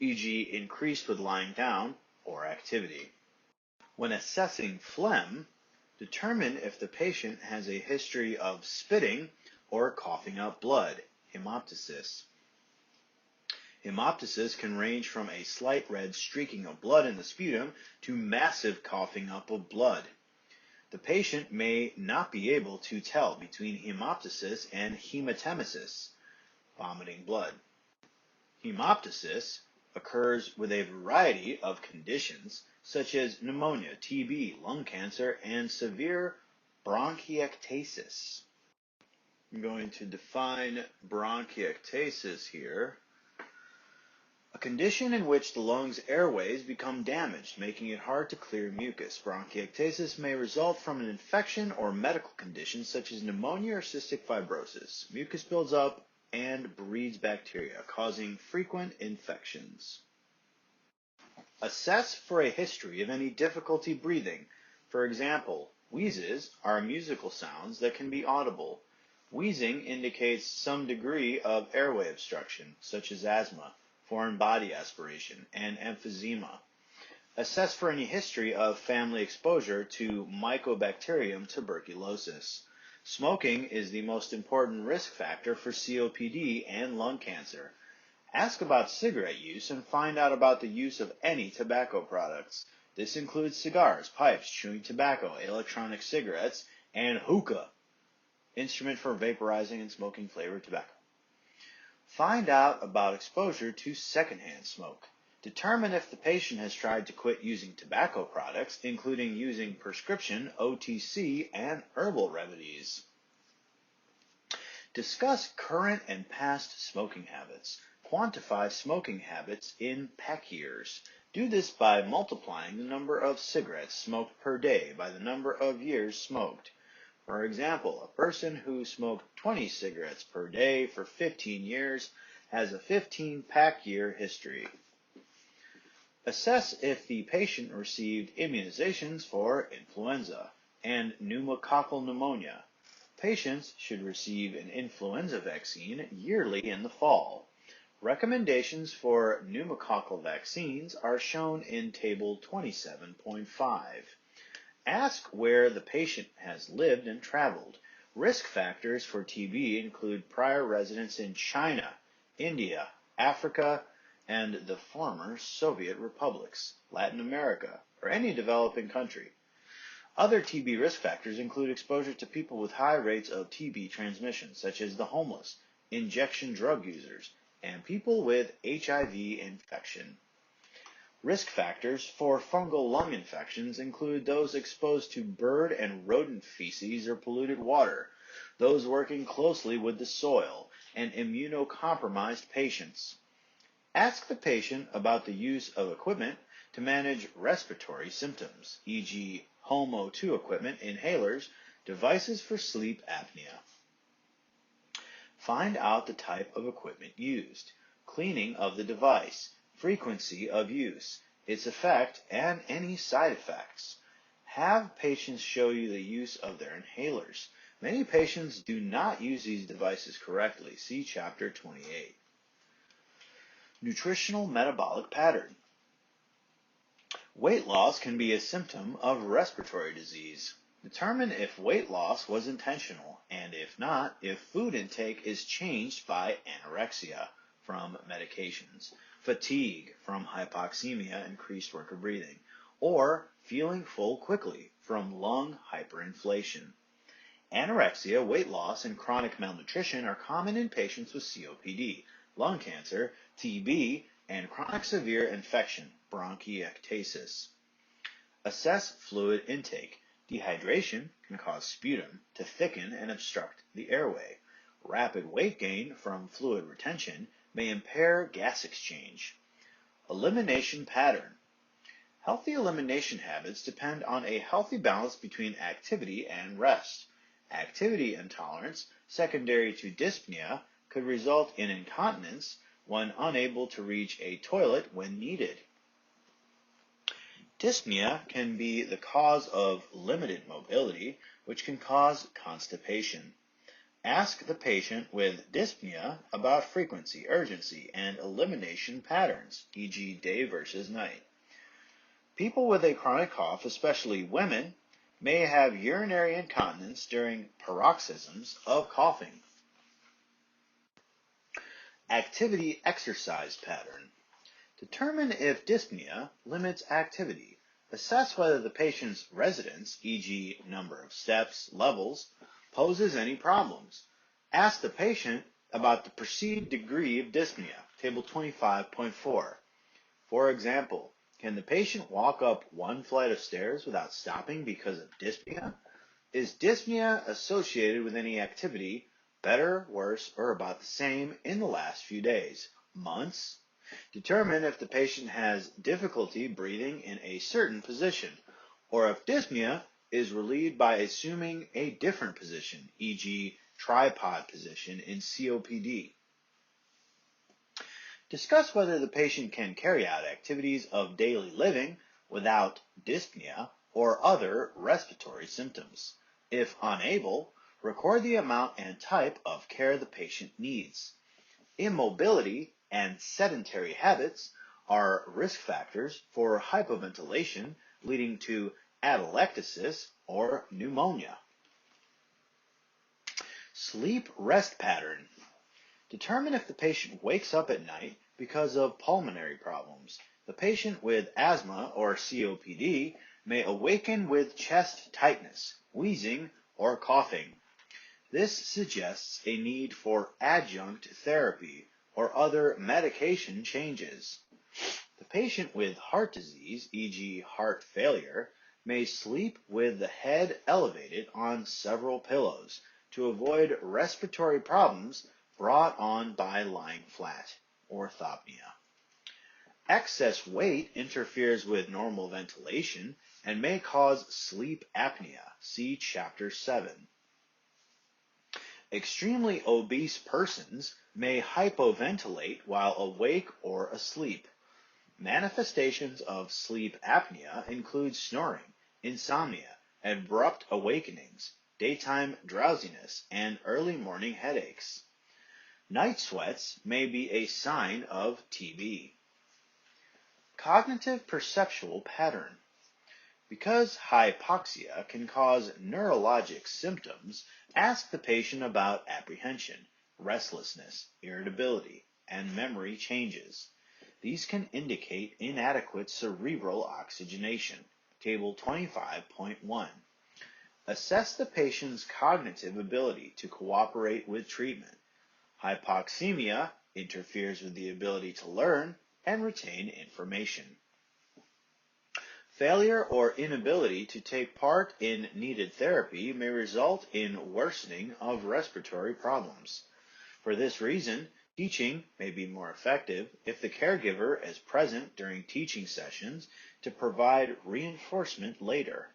e.g. increased with lying down or activity. When assessing phlegm, determine if the patient has a history of spitting or coughing up blood, hemoptysis. Hemoptysis can range from a slight red streaking of blood in the sputum to massive coughing up of blood. The patient may not be able to tell between hemoptysis and hematemesis, vomiting blood. Hemoptysis occurs with a variety of conditions such as pneumonia, TB, lung cancer, and severe bronchiectasis. I'm going to define bronchiectasis here. A condition in which the lungs' airways become damaged, making it hard to clear mucus. Bronchiectasis may result from an infection or medical condition such as pneumonia or cystic fibrosis. Mucus builds up and breeds bacteria, causing frequent infections. Assess for a history of any difficulty breathing. For example, wheezes are musical sounds that can be audible. Wheezing indicates some degree of airway obstruction, such as asthma, foreign body aspiration, and emphysema. Assess for any history of family exposure to Mycobacterium tuberculosis. Smoking is the most important risk factor for COPD and lung cancer. Ask about cigarette use and find out about the use of any tobacco products. This includes cigars, pipes, chewing tobacco, electronic cigarettes, and hookah, instrument for vaporizing and smoking flavored tobacco. Find out about exposure to secondhand smoke. Determine if the patient has tried to quit using tobacco products, including using prescription, OTC, and herbal remedies. Discuss current and past smoking habits. Quantify smoking habits in pack years. Do this by multiplying the number of cigarettes smoked per day by the number of years smoked. For example, a person who smoked 20 cigarettes per day for 15 years has a 15-pack year history. Assess if the patient received immunizations for influenza and pneumococcal pneumonia. Patients should receive an influenza vaccine yearly in the fall. Recommendations for pneumococcal vaccines are shown in Table 27.5. Ask where the patient has lived and traveled. Risk factors for TB include prior residence in China, India, Africa, and the former Soviet republics, Latin America, or any developing country. Other TB risk factors include exposure to people with high rates of TB transmission, such as the homeless, injection drug users, and people with HIV infection. Risk factors for fungal lung infections include those exposed to bird and rodent feces or polluted water, those working closely with the soil, and immunocompromised patients. Ask the patient about the use of equipment to manage respiratory symptoms, e.g. home O2 equipment, inhalers, devices for sleep apnea. Find out the type of equipment used, cleaning of the device, frequency of use, its effect, and any side effects. Have patients show you the use of their inhalers. Many patients do not use these devices correctly. See Chapter 28. Nutritional metabolic pattern. Weight loss can be a symptom of respiratory disease. Determine if weight loss was intentional, and if not, if food intake is changed by anorexia from medications, fatigue from hypoxemia, increased work of breathing, or feeling full quickly from lung hyperinflation. Anorexia, weight loss, and chronic malnutrition are common in patients with COPD, lung cancer, TB, and chronic severe infection, bronchiectasis. Assess fluid intake. Dehydration can cause sputum to thicken and obstruct the airway. Rapid weight gain from fluid retention may impair gas exchange. Elimination pattern. Healthy elimination habits depend on a healthy balance between activity and rest. Activity intolerance, secondary to dyspnea, could result in incontinence when unable to reach a toilet when needed. Dyspnea can be the cause of limited mobility, which can cause constipation. Ask the patient with dyspnea about frequency, urgency, and elimination patterns, e.g. day versus night. People with a chronic cough, especially women, may have urinary incontinence during paroxysms of coughing. Activity exercise pattern. Determine if dyspnea limits activity. Assess whether the patient's residence, e.g. number of steps, levels, poses any problems. Ask the patient about the perceived degree of dyspnea, Table 25.4. For example, can the patient walk up one flight of stairs without stopping because of dyspnea? Is dyspnea associated with any activity, better, worse, or about the same in the last few days, months, Determine if the patient has difficulty breathing in a certain position, or if dyspnea is relieved by assuming a different position, e.g., tripod position in COPD. Discuss whether the patient can carry out activities of daily living without dyspnea or other respiratory symptoms. If unable, record the amount and type of care the patient needs. Immobility and sedentary habits are risk factors for hypoventilation leading to atelectasis or pneumonia. Sleep-rest pattern. Determine if the patient wakes up at night because of pulmonary problems. The patient with asthma or COPD may awaken with chest tightness, wheezing, or coughing. This suggests a need for adjunct therapy or other medication changes. The patient with heart disease, e.g., heart failure, may sleep with the head elevated on several pillows to avoid respiratory problems brought on by lying flat, orthopnea. Excess weight interferes with normal ventilation and may cause sleep apnea. See Chapter 7. Extremely obese persons may hypoventilate while awake or asleep. Manifestations of sleep apnea include snoring, insomnia, abrupt awakenings, daytime drowsiness, and early morning headaches. Night sweats may be a sign of TB. Cognitive perceptual pattern. Because hypoxia can cause neurologic symptoms, ask the patient about apprehension, restlessness, irritability, and memory changes. These can indicate inadequate cerebral oxygenation. Table 25.1. Assess the patient's cognitive ability to cooperate with treatment. Hypoxemia interferes with the ability to learn and retain information. Failure or inability to take part in needed therapy may result in worsening of respiratory problems. For this reason, teaching may be more effective if the caregiver is present during teaching sessions to provide reinforcement later.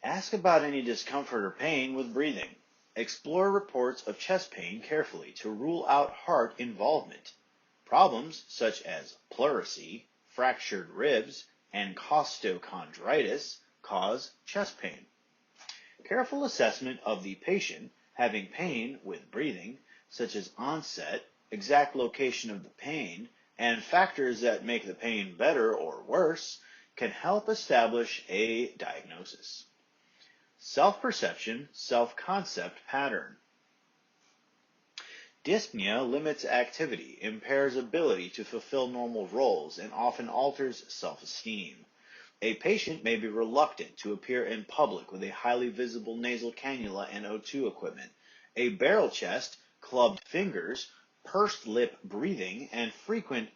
Ask about any discomfort or pain with breathing. Explore reports of chest pain carefully to rule out heart involvement. Problems such as pleurisy, fractured ribs, and costochondritis cause chest pain. Careful assessment of the patient having pain with breathing, such as onset, exact location of the pain, and factors that make the pain better or worse, can help establish a diagnosis. Self-perception, self-concept pattern. Dyspnea limits activity, impairs ability to fulfill normal roles, and often alters self-esteem. A patient may be reluctant to appear in public with a highly visible nasal cannula and O2 equipment. A barrel chest, clubbed fingers, pursed lip breathing, and frequent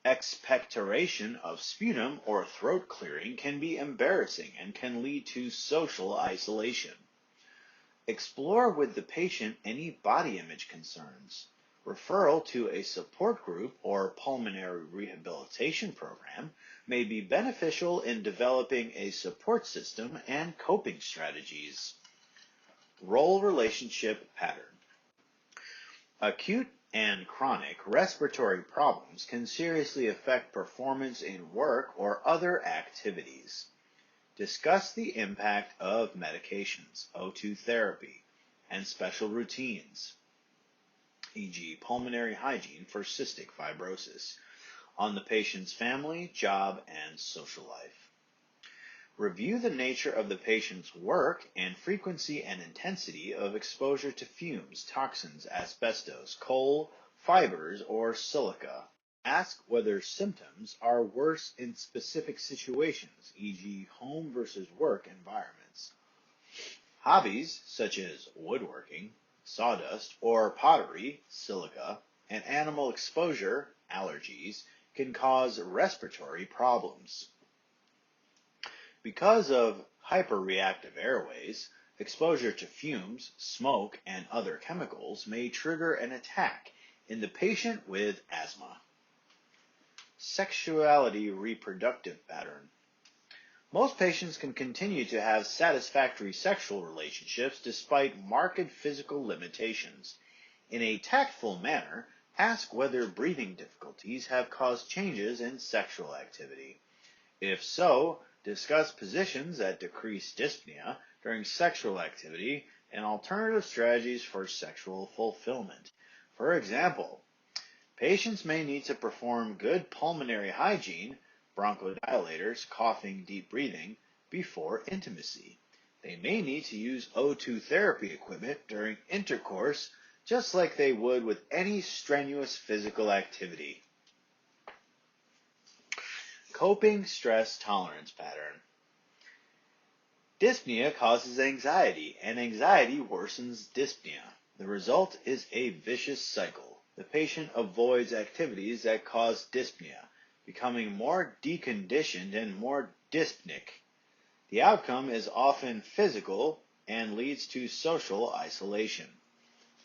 expectoration of sputum or throat clearing can be embarrassing and can lead to social isolation. Explore with the patient any body image concerns. Referral to a support group or pulmonary rehabilitation program may be beneficial in developing a support system and coping strategies. Role relationship pattern. Acute and chronic respiratory problems can seriously affect performance in work or other activities. Discuss the impact of medications, O2 therapy, and special routines, e.g. pulmonary hygiene for cystic fibrosis, on the patient's family, job, and social life. Review the nature of the patient's work and frequency and intensity of exposure to fumes, toxins, asbestos, coal, fibers, or silica. Ask whether symptoms are worse in specific situations, e.g. home versus work environments. Hobbies such as woodworking, sawdust, or pottery, silica, and animal exposure, allergies, can cause respiratory problems. Because of hyperreactive airways, exposure to fumes, smoke, and other chemicals may trigger an attack, in the patient with asthma. Sexuality reproductive pattern. Most patients can continue to have satisfactory sexual relationships despite marked physical limitations. In a tactful manner, ask whether breathing difficulties have caused changes in sexual activity. If so, discuss positions that decrease dyspnea during sexual activity and alternative strategies for sexual fulfillment. For example, patients may need to perform good pulmonary hygiene, bronchodilators, coughing, deep breathing, before intimacy. They may need to use O2 therapy equipment during intercourse, just like they would with any strenuous physical activity. Coping stress tolerance pattern. Dyspnea causes anxiety, and anxiety worsens dyspnea. The result is a vicious cycle. The patient avoids activities that cause dyspnea, becoming more deconditioned and more dyspnic. The outcome is often physical and leads to social isolation.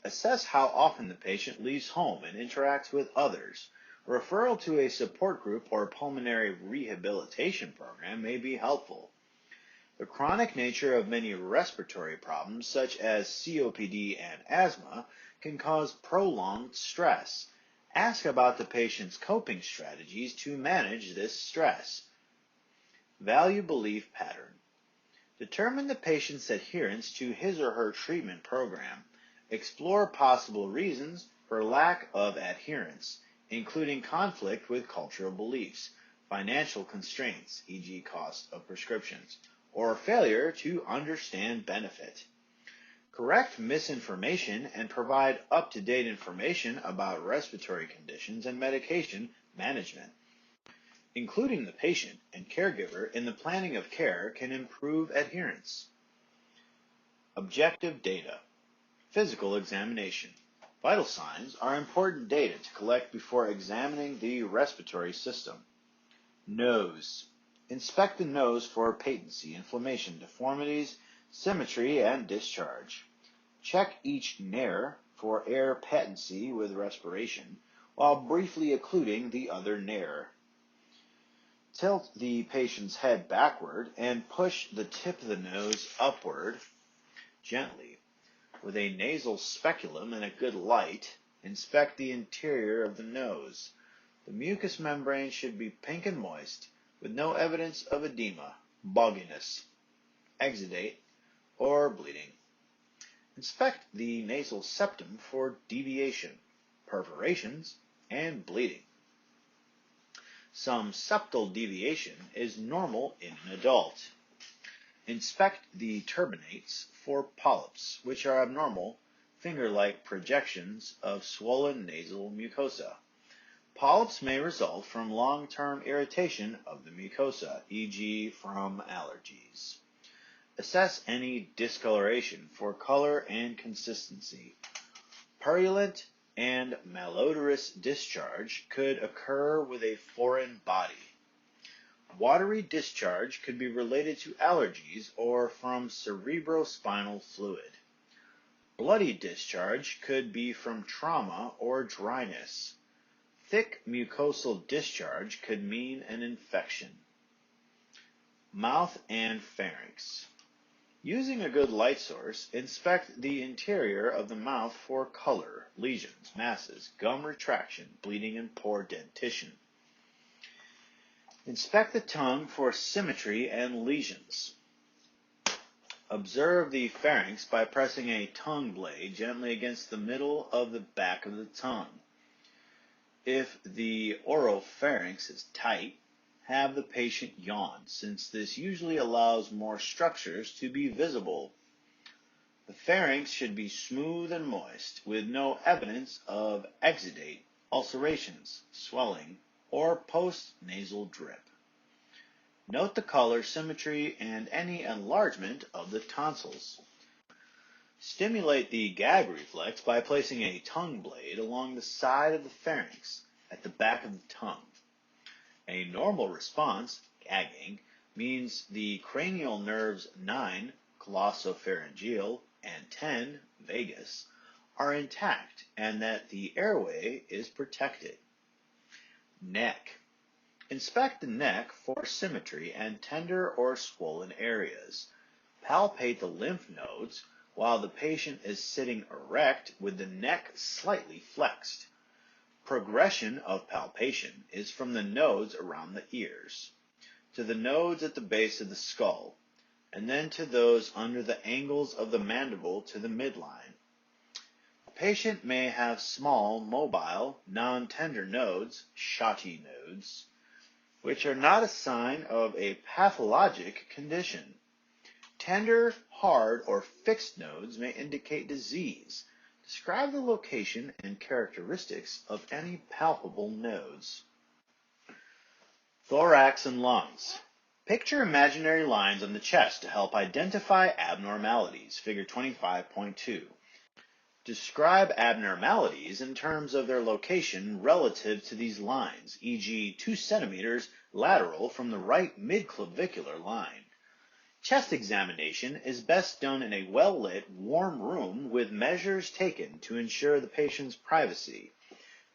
Assess how often the patient leaves home and interacts with others. Referral to a support group or pulmonary rehabilitation program may be helpful. The chronic nature of many respiratory problems, such as COPD and asthma, can cause prolonged stress. Ask about the patient's coping strategies to manage this stress. Value belief pattern. Determine the patient's adherence to his or her treatment program. Explore possible reasons for lack of adherence, including conflict with cultural beliefs, financial constraints, e.g. cost of prescriptions, or failure to understand benefit. Correct misinformation and provide up-to-date information about respiratory conditions and medication management. Including the patient and caregiver in the planning of care can improve adherence. Objective data. Physical examination. Vital signs are important data to collect before examining the respiratory system. Nose. Inspect the nose for patency, inflammation, deformities, symmetry, and discharge. Check each nair for air patency with respiration, while briefly occluding the other nair. Tilt the patient's head backward and push the tip of the nose upward gently. With a nasal speculum and a good light, inspect the interior of the nose. The mucous membrane should be pink and moist, with no evidence of edema, bogginess, exudate, or bleeding. Inspect the nasal septum for deviation, perforations, and bleeding. Some septal deviation is normal in an adult. Inspect the turbinates for polyps, which are abnormal, finger-like projections of swollen nasal mucosa. Polyps may result from long-term irritation of the mucosa, e.g. from allergies. Assess any discoloration for color and consistency. Purulent and malodorous discharge could occur with a foreign body. Watery discharge could be related to allergies or from cerebrospinal fluid. Bloody discharge could be from trauma or dryness. Thick mucosal discharge could mean an infection. Mouth and pharynx. Using a good light source, inspect the interior of the mouth for color, lesions, masses, gum retraction, bleeding, and pore dentition. Inspect the tongue for symmetry and lesions. Observe the pharynx by pressing a tongue blade gently against the middle of the back of the tongue. If the oropharynx is tight, have the patient yawn, since this usually allows more structures to be visible. The pharynx should be smooth and moist, with no evidence of exudate, ulcerations, swelling, or post-nasal drip. Note the color, symmetry, and any enlargement of the tonsils. Stimulate the gag reflex by placing a tongue blade along the side of the pharynx at the back of the tongue. A normal response, gagging, means the cranial nerves 9, glossopharyngeal, and 10, vagus, are intact and that the airway is protected. Neck. Inspect the neck for symmetry and tender or swollen areas. Palpate the lymph nodes while the patient is sitting erect with the neck slightly flexed. Progression of palpation is from the nodes around the ears to the nodes at the base of the skull, and then to those under the angles of the mandible to the midline. The patient may have small, mobile, non-tender nodes, Schotty nodes, which are not a sign of a pathologic condition. Tender, hard, or fixed nodes may indicate disease. Describe the location and characteristics of any palpable nodes. Thorax and lungs. Picture imaginary lines on the chest to help identify abnormalities, figure 25.2. Describe abnormalities in terms of their location relative to these lines, e.g. 2 centimeters lateral from the right midclavicular line. Chest examination is best done in a well-lit, warm room with measures taken to ensure the patient's privacy.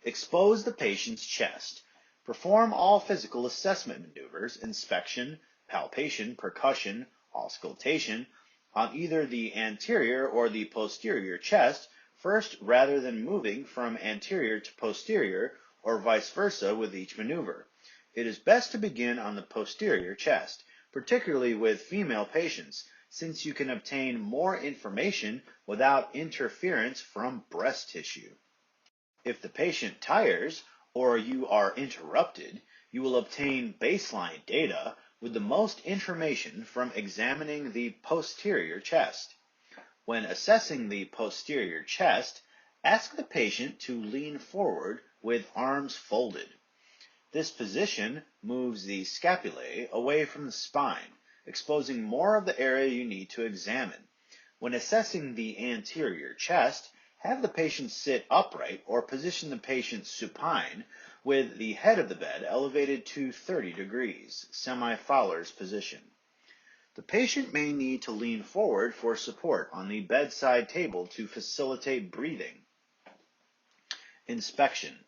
Expose the patient's chest. Perform all physical assessment maneuvers, inspection, palpation, percussion, auscultation, on either the anterior or the posterior chest first rather than moving from anterior to posterior or vice versa with each maneuver. It is best to begin on the posterior chest, particularly with female patients, since you can obtain more information without interference from breast tissue. If the patient tires or you are interrupted, you will obtain baseline data with the most information from examining the posterior chest. When assessing the posterior chest, ask the patient to lean forward with arms folded. This position moves the scapulae away from the spine, exposing more of the area you need to examine. When assessing the anterior chest, have the patient sit upright or position the patient supine with the head of the bed elevated to 30 degrees, semi-Fowler's position. The patient may need to lean forward for support on the bedside table to facilitate breathing. Inspection.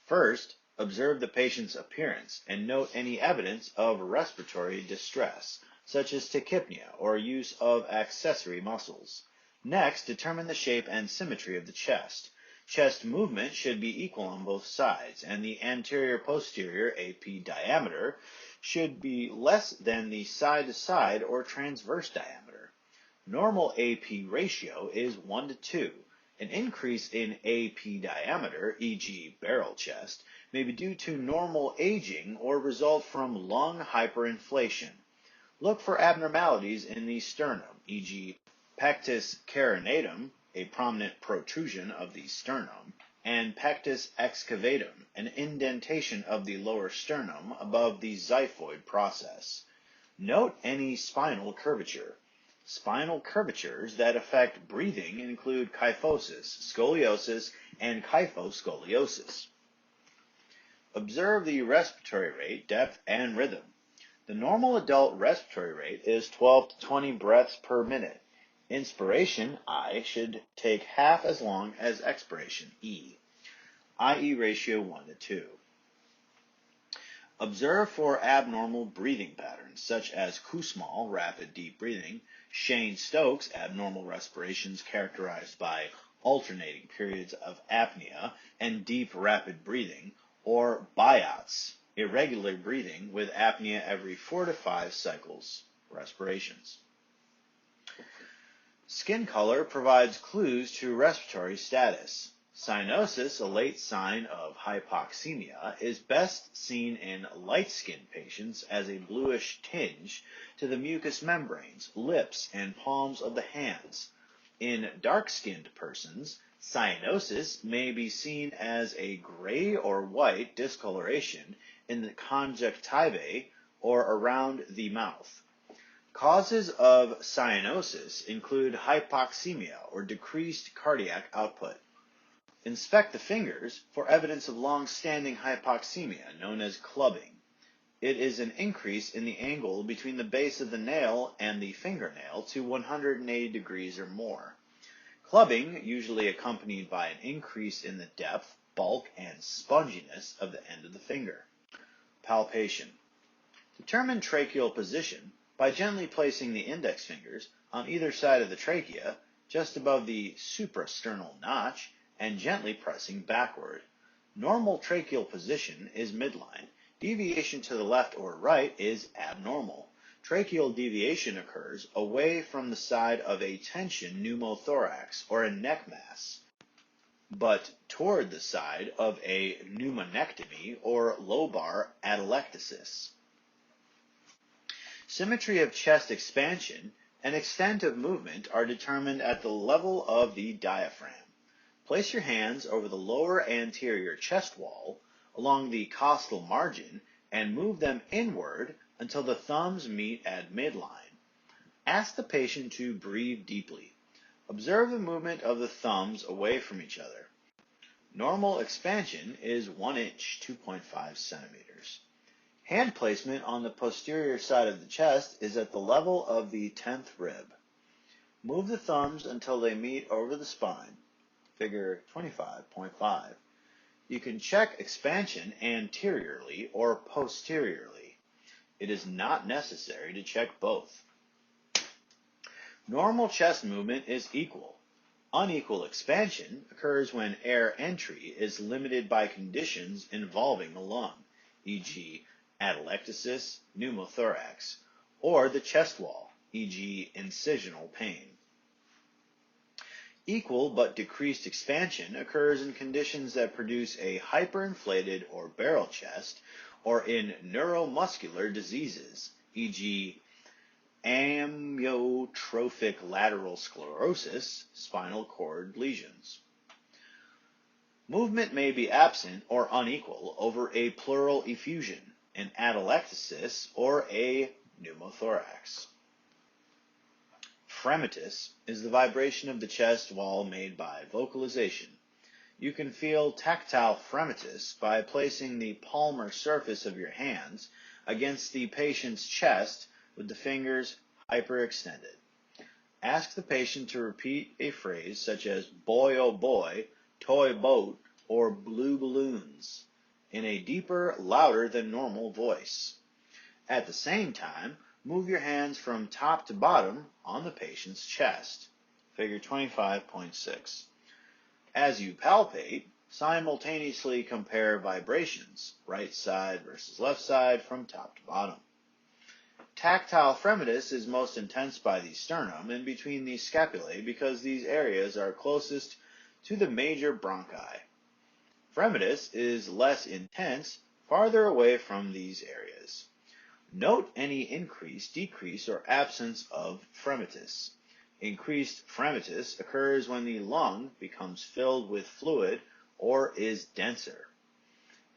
First, observe the patient's appearance and note any evidence of respiratory distress, such as tachypnea or use of accessory muscles. Next, determine the shape and symmetry of the chest. Chest movement should be equal on both sides, and the anterior-posterior AP diameter should be less than the side-to-side or transverse diameter. Normal AP ratio is 1 to 2. An increase in AP diameter, e.g. barrel chest, may be due to normal aging or result from lung hyperinflation. Look for abnormalities in the sternum, e.g. pectus carinatum, a prominent protrusion of the sternum, and pectus excavatum, an indentation of the lower sternum above the xiphoid process. Note any spinal curvature. Spinal curvatures that affect breathing include kyphosis, scoliosis, and kyphoscoliosis. Observe the respiratory rate, depth, and rhythm. The normal adult respiratory rate is 12 to 20 breaths per minute. Inspiration, I, should take half as long as expiration, E. IE ratio 1 to 2. Observe for abnormal breathing patterns, such as Kussmaul, rapid deep breathing, Shane-Stokes, abnormal respirations characterized by alternating periods of apnea and deep rapid breathing, or Biot's, irregular breathing with apnea every 4 to 5 cycles, respirations. Skin color provides clues to respiratory status. Cyanosis, a late sign of hypoxemia, is best seen in light-skinned patients as a bluish tinge to the mucous membranes, lips, and palms of the hands. In dark-skinned persons, cyanosis may be seen as a gray or white discoloration in the conjunctivae or around the mouth. Causes of cyanosis include hypoxemia or decreased cardiac output. Inspect the fingers for evidence of long-standing hypoxemia known as clubbing. It is an increase in the angle between the base of the nail and the fingernail to 180 degrees or more. Clubbing, usually accompanied by an increase in the depth, bulk, and sponginess of the end of the finger. Palpation. Determine tracheal position by gently placing the index fingers on either side of the trachea, just above the suprasternal notch, and gently pressing backward. Normal tracheal position is midline. Deviation to the left or right is abnormal. Tracheal deviation occurs away from the side of a tension pneumothorax or a neck mass, but toward the side of a pneumonectomy or lobar atelectasis. Symmetry of chest expansion and extent of movement are determined at the level of the diaphragm. Place your hands over the lower anterior chest wall along the costal margin and move them inward until the thumbs meet at midline. Ask the patient to breathe deeply. Observe the movement of the thumbs away from each other. Normal expansion is 1 inch, 2.5 centimeters. Hand placement on the posterior side of the chest is at the level of the 10th rib. Move the thumbs until they meet over the spine. Figure 25.5. You can check expansion anteriorly or posteriorly. It is not necessary to check both. Normal chest movement is equal. Unequal expansion occurs when air entry is limited by conditions involving the lung, e.g., atelectasis, pneumothorax, or the chest wall, e.g., incisional pain. Equal but decreased expansion occurs in conditions that produce a hyperinflated or barrel chest, or in neuromuscular diseases, e.g., amyotrophic lateral sclerosis, spinal cord lesions. Movement may be absent or unequal over a pleural effusion, an atelectasis, or a pneumothorax. Fremitus is the vibration of the chest wall made by vocalization. You can feel tactile fremitus by placing the palmar surface of your hands against the patient's chest with the fingers hyperextended. Ask the patient to repeat a phrase such as boy oh boy, toy boat, or blue balloons in a deeper, louder than normal voice. At the same time, move your hands from top to bottom on the patient's chest. Figure 25.6. As you palpate, simultaneously compare vibrations, right side versus left side from top to bottom. Tactile fremitus is most intense by the sternum and between the scapulae because these areas are closest to the major bronchi. Fremitus is less intense farther away from these areas. Note any increase, decrease, or absence of fremitus. Increased fremitus occurs when the lung becomes filled with fluid or is denser.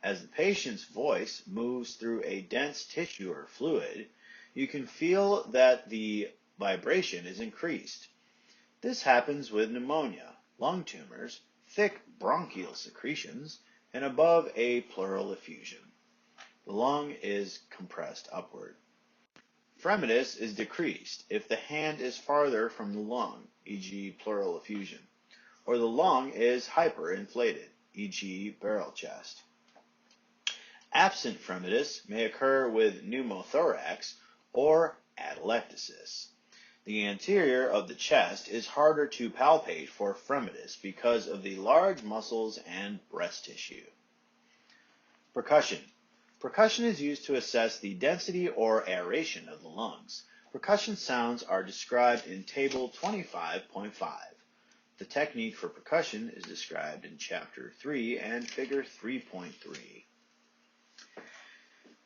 As the patient's voice moves through a dense tissue or fluid, you can feel that the vibration is increased. This happens with pneumonia, lung tumors, thick bronchial secretions, and above a pleural effusion. The lung is compressed upward. Fremitus is decreased if the hand is farther from the lung, e.g. pleural effusion, or the lung is hyperinflated, e.g. barrel chest. Absent fremitus may occur with pneumothorax or atelectasis. The anterior of the chest is harder to palpate for fremitus because of the large muscles and breast tissue. Percussion. Percussion is used to assess the density or aeration of the lungs. Percussion sounds are described in Table 25.5. The technique for percussion is described in Chapter 3 and Figure 3.3.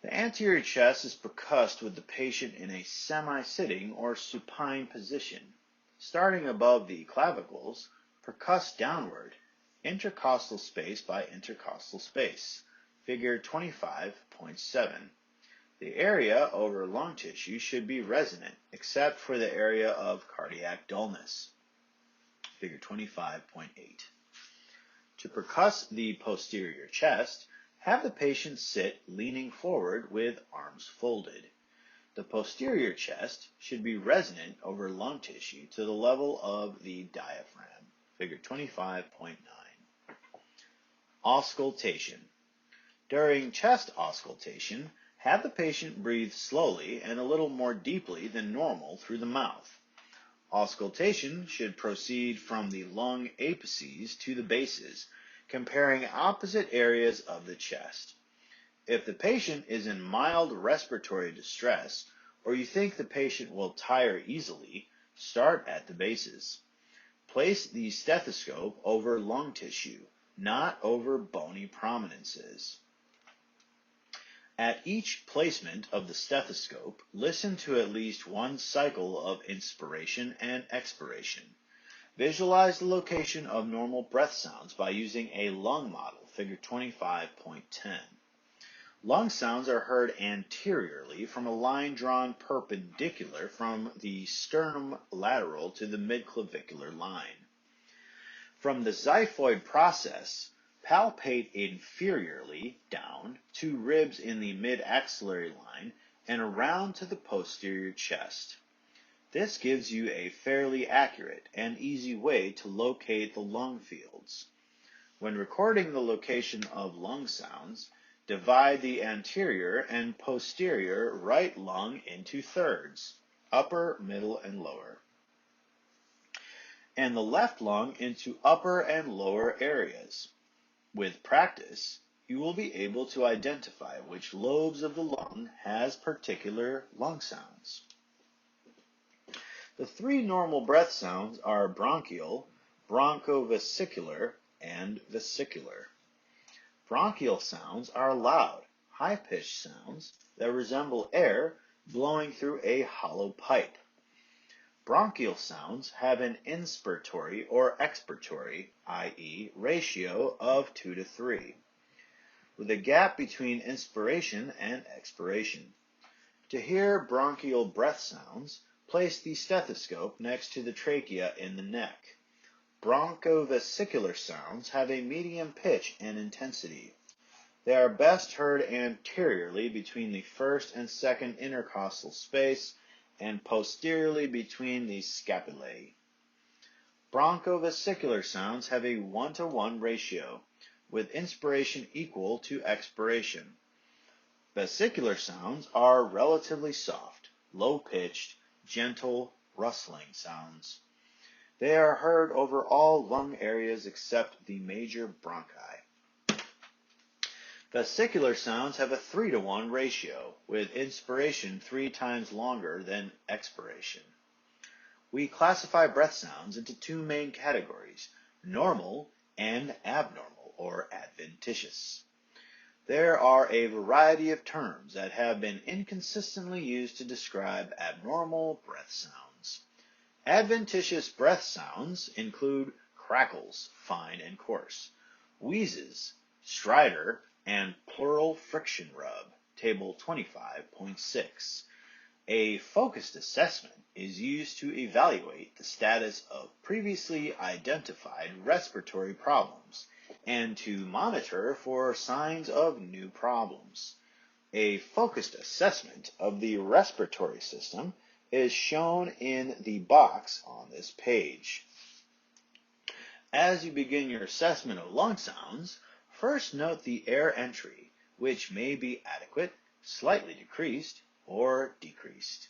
The anterior chest is percussed with the patient in a semi-sitting or supine position. Starting above the clavicles, percuss downward, intercostal space by intercostal space. Figure 25.7. The area over lung tissue should be resonant, except for the area of cardiac dullness. Figure 25.8. To percuss the posterior chest, have the patient sit leaning forward with arms folded. The posterior chest should be resonant over lung tissue to the level of the diaphragm. figure 25.9. Auscultation. During chest auscultation, have the patient breathe slowly and a little more deeply than normal through the mouth. Auscultation should proceed from the lung apices to the bases, comparing opposite areas of the chest. If the patient is in mild respiratory distress, or you think the patient will tire easily, start at the bases. Place the stethoscope over lung tissue, not over bony prominences. At each placement of the stethoscope, listen to at least one cycle of inspiration and expiration. Visualize the location of normal breath sounds by using a lung model, figure 25.10. Lung sounds are heard anteriorly from a line drawn perpendicular from the sternum lateral to the midclavicular line. From the xiphoid process, palpate inferiorly down to ribs in the mid-axillary line and around to the posterior chest. This gives you a fairly accurate and easy way to locate the lung fields. When recording the location of lung sounds, divide the anterior and posterior right lung into thirds, upper, middle, and lower, and the left lung into upper and lower areas. With practice, you will be able to identify which lobes of the lung has particular lung sounds. The three normal breath sounds are bronchial, bronchovesicular, and vesicular. Bronchial sounds are loud, high-pitched sounds that resemble air blowing through a hollow pipe. Bronchial sounds have an inspiratory or expiratory, i.e., ratio of 2 to 3, with a gap between inspiration and expiration. To hear bronchial breath sounds, place the stethoscope next to the trachea in the neck. Bronchovesicular sounds have a medium pitch and intensity. They are best heard anteriorly between the first and second intercostal space and posteriorly between the scapulae. Bronchovesicular sounds have a 1-to-1 ratio, with inspiration equal to expiration. Vesicular sounds are relatively soft, low-pitched, gentle, rustling sounds. They are heard over all lung areas except the major bronchi. Vesicular sounds have a 3-to-1 ratio, with inspiration 3 times longer than expiration. We classify breath sounds into 2 main categories, normal and abnormal or adventitious. There are a variety of terms that have been inconsistently used to describe abnormal breath sounds. Adventitious breath sounds include crackles, fine and coarse, wheezes, stridor, and pleural friction rub, table 25.6. A focused assessment is used to evaluate the status of previously identified respiratory problems and to monitor for signs of new problems. A focused assessment of the respiratory system is shown in the box on this page. As you begin your assessment of lung sounds, first note the air entry, which may be adequate, slightly decreased, or decreased.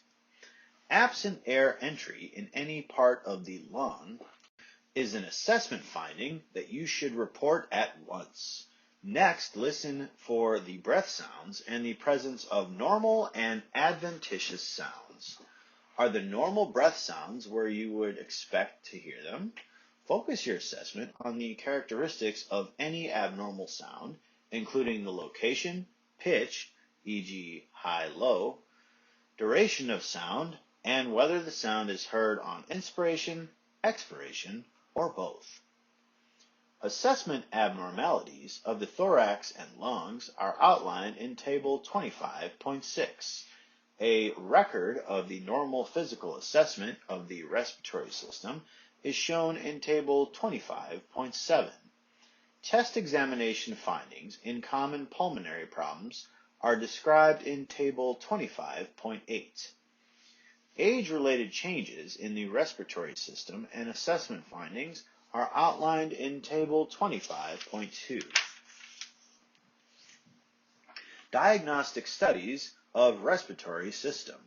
Absent air entry in any part of the lung is an assessment finding that you should report at once. Next, listen for the breath sounds and the presence of normal and adventitious sounds. Are the normal breath sounds where you would expect to hear them? Focus your assessment on the characteristics of any abnormal sound, including the location, pitch, e.g. high-low, duration of sound, and whether the sound is heard on inspiration, expiration, or both. Assessment abnormalities of the thorax and lungs are outlined in Table 25.6. A record of the normal physical assessment of the respiratory system is shown in Table 25.7. Chest examination findings in common pulmonary problems are described in Table 25.8. Age-related changes in the respiratory system and assessment findings are outlined in Table 25.2. Diagnostic studies of respiratory system.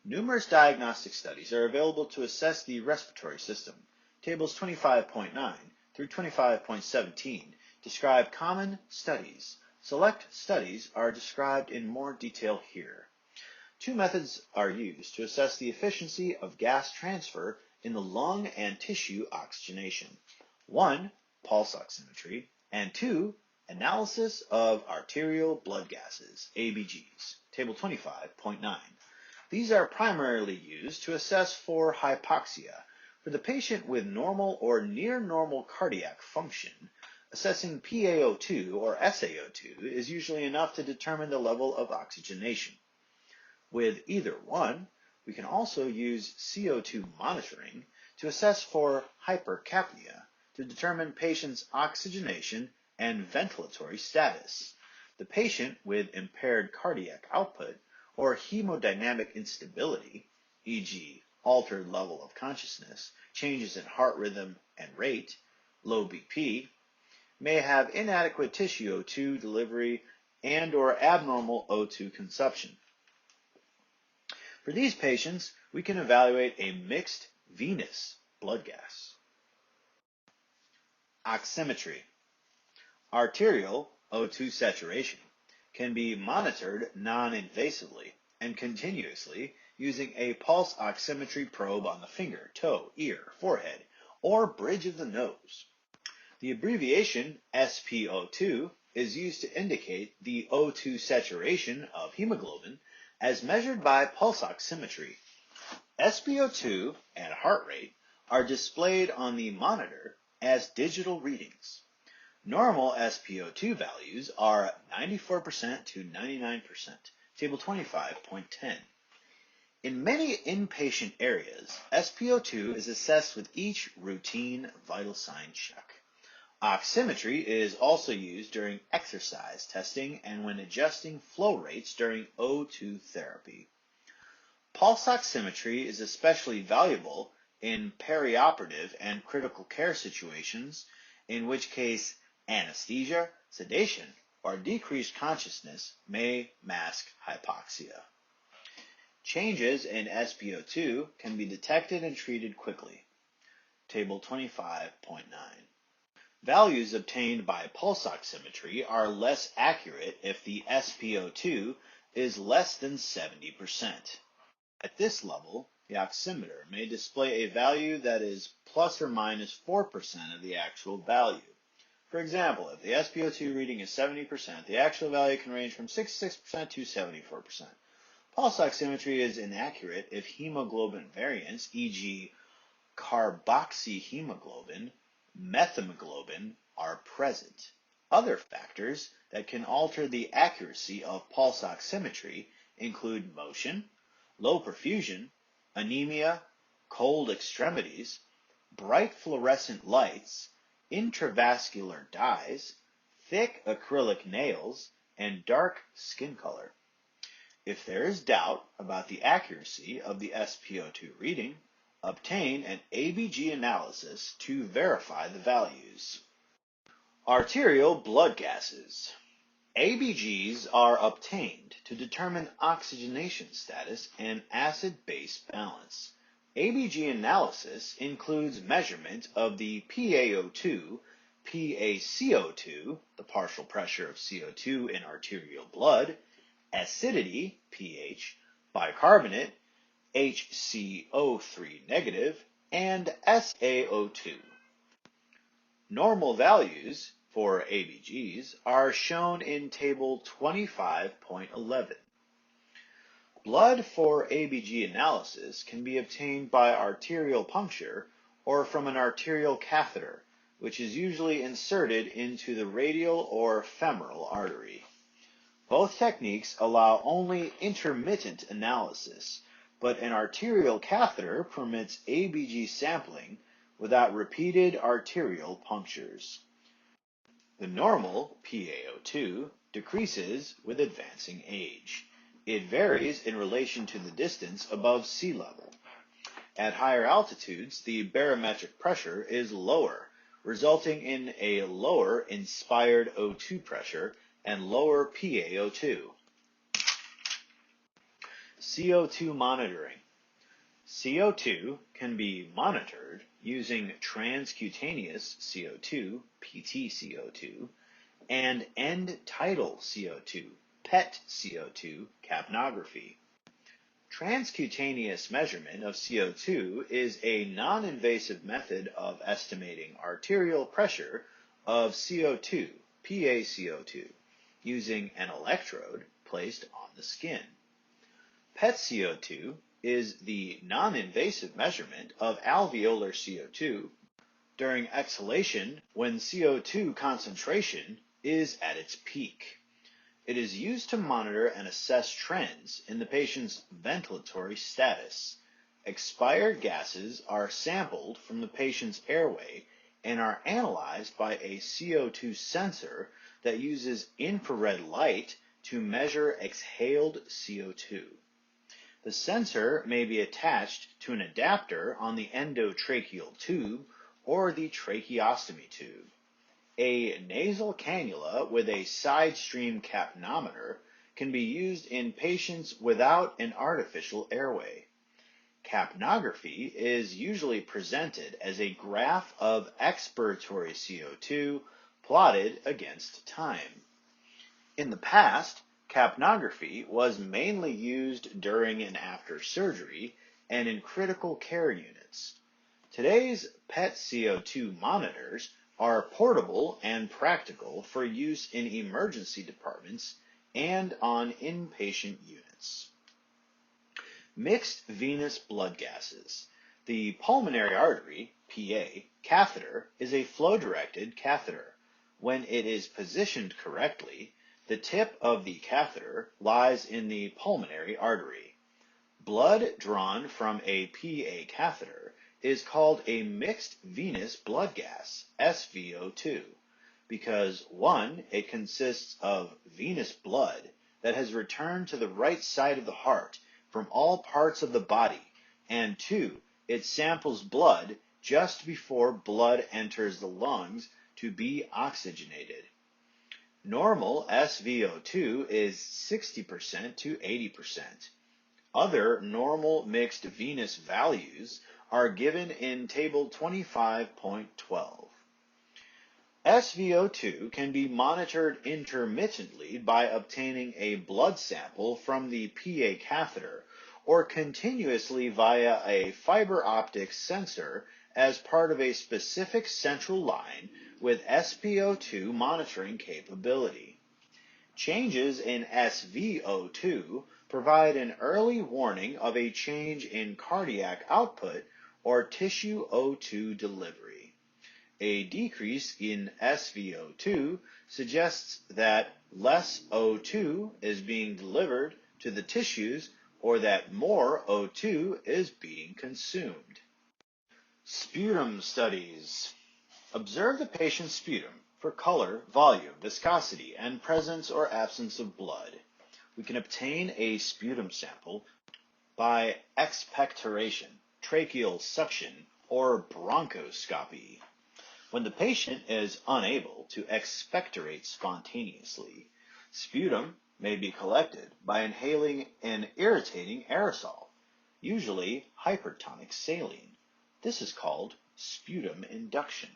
Numerous diagnostic studies are available to assess the respiratory system. Tables 25.9 through 25.17 describe common studies. Select studies are described in more detail here. Two methods are used to assess the efficiency of gas transfer in the lung and tissue oxygenation. 1. Pulse oximetry, and 2. Analysis of arterial blood gases, ABGs, Table 25.9. These are primarily used to assess for hypoxia. For the patient with normal or near normal cardiac function, assessing PaO2 or SaO2 is usually enough to determine the level of oxygenation. With either one, we can also use CO2 monitoring to assess for hypercapnia to determine patient's oxygenation and ventilatory status. The patient with impaired cardiac output or hemodynamic instability, e.g., altered level of consciousness, changes in heart rhythm and rate, low BP, may have inadequate tissue O2 delivery and or abnormal O2 consumption. For these patients, we can evaluate a mixed venous blood gas. Oximetry. Arterial O2 saturation can be monitored non-invasively and continuously using a pulse oximetry probe on the finger, toe, ear, forehead, or bridge of the nose. The abbreviation SpO2 is used to indicate the O2 saturation of hemoglobin as measured by pulse oximetry. SpO2 and heart rate are displayed on the monitor as digital readings. Normal SpO2 values are 94% to 99%, Table 25.10. In many inpatient areas, SpO2 is assessed with each routine vital sign check. Oximetry is also used during exercise testing and when adjusting flow rates during O2 therapy. Pulse oximetry is especially valuable in perioperative and critical care situations, in which case anesthesia, sedation, or decreased consciousness may mask hypoxia. Changes in SpO2 can be detected and treated quickly. Table 25.9. Values obtained by pulse oximetry are less accurate if the SpO2 is less than 70%. At this level, the oximeter may display a value that is plus or minus 4% of the actual value. For example, if the SpO2 reading is 70%, the actual value can range from 66% to 74%. Pulse oximetry is inaccurate if hemoglobin variants, e.g., carboxyhemoglobin, methemoglobin, are present. Other factors that can alter the accuracy of pulse oximetry include motion, low perfusion, anemia, cold extremities, bright fluorescent lights, intravascular dyes, thick acrylic nails, and dark skin color. If there is doubt about the accuracy of the SpO2 reading, obtain an ABG analysis to verify the values. Arterial blood gases. ABGs are obtained to determine oxygenation status and acid-base balance. ABG analysis includes measurement of the PaO2, PaCO2, the partial pressure of CO2 in arterial blood, acidity, pH, bicarbonate, HCO3 negative, and SaO2. Normal values for ABGs are shown in Table 25.11. Blood for ABG analysis can be obtained by arterial puncture or from an arterial catheter, which is usually inserted into the radial or femoral artery. Both techniques allow only intermittent analysis, but an arterial catheter permits ABG sampling without repeated arterial punctures. The normal PaO2 decreases with advancing age. It varies in relation to the distance above sea level. At higher altitudes, the barometric pressure is lower resulting in a lower inspired O2 pressure and lower PaO2. CO2 monitoring. CO2 can be monitored using transcutaneous CO2, PtCO2, and end-tidal CO2, PetCO2 capnography. Transcutaneous measurement of CO2 is a non-invasive method of estimating arterial pressure of CO2, PaCO2, using an electrode placed on the skin. PetCO2 is the non-invasive measurement of alveolar CO2 during exhalation when CO2 concentration is at its peak. It is used to monitor and assess trends in the patient's ventilatory status. Expired gases are sampled from the patient's airway and are analyzed by a CO2 sensor that uses infrared light to measure exhaled CO2. The sensor may be attached to an adapter on the endotracheal tube or the tracheostomy tube. A nasal cannula with a side stream capnometer can be used in patients without an artificial airway. Capnography is usually presented as a graph of expiratory CO2 plotted against time. In the past, capnography was mainly used during and after surgery and in critical care units. Today's PET CO2 monitors are portable and practical for use in emergency departments and on inpatient units. Mixed venous blood gases. The pulmonary artery, PA, catheter is a flow-directed catheter. When it is positioned correctly, the tip of the catheter lies in the pulmonary artery. Blood drawn from a PA catheter is called a mixed venous blood gas, SVO2, because 1, it consists of venous blood that has returned to the right side of the heart from all parts of the body, and 2, it samples blood just before blood enters the lungs to be oxygenated. Normal SVO2 is 60% to 80%. Other normal mixed venous values are given in Table 25.12. SVO2 can be monitored intermittently by obtaining a blood sample from the PA catheter or continuously via a fiber optic sensor as part of a specific central line with SpO2 monitoring capability. Changes in SVO2 provide an early warning of a change in cardiac output or tissue O2 delivery. A decrease in SVO2 suggests that less O2 is being delivered to the tissues or that more O2 is being consumed. Sputum studies. Observe the patient's sputum for color, volume, viscosity, and presence or absence of blood. We can obtain a sputum sample by expectoration, tracheal suction, or bronchoscopy. When the patient is unable to expectorate spontaneously, sputum may be collected by inhaling an irritating aerosol, usually hypertonic saline. This is called sputum induction.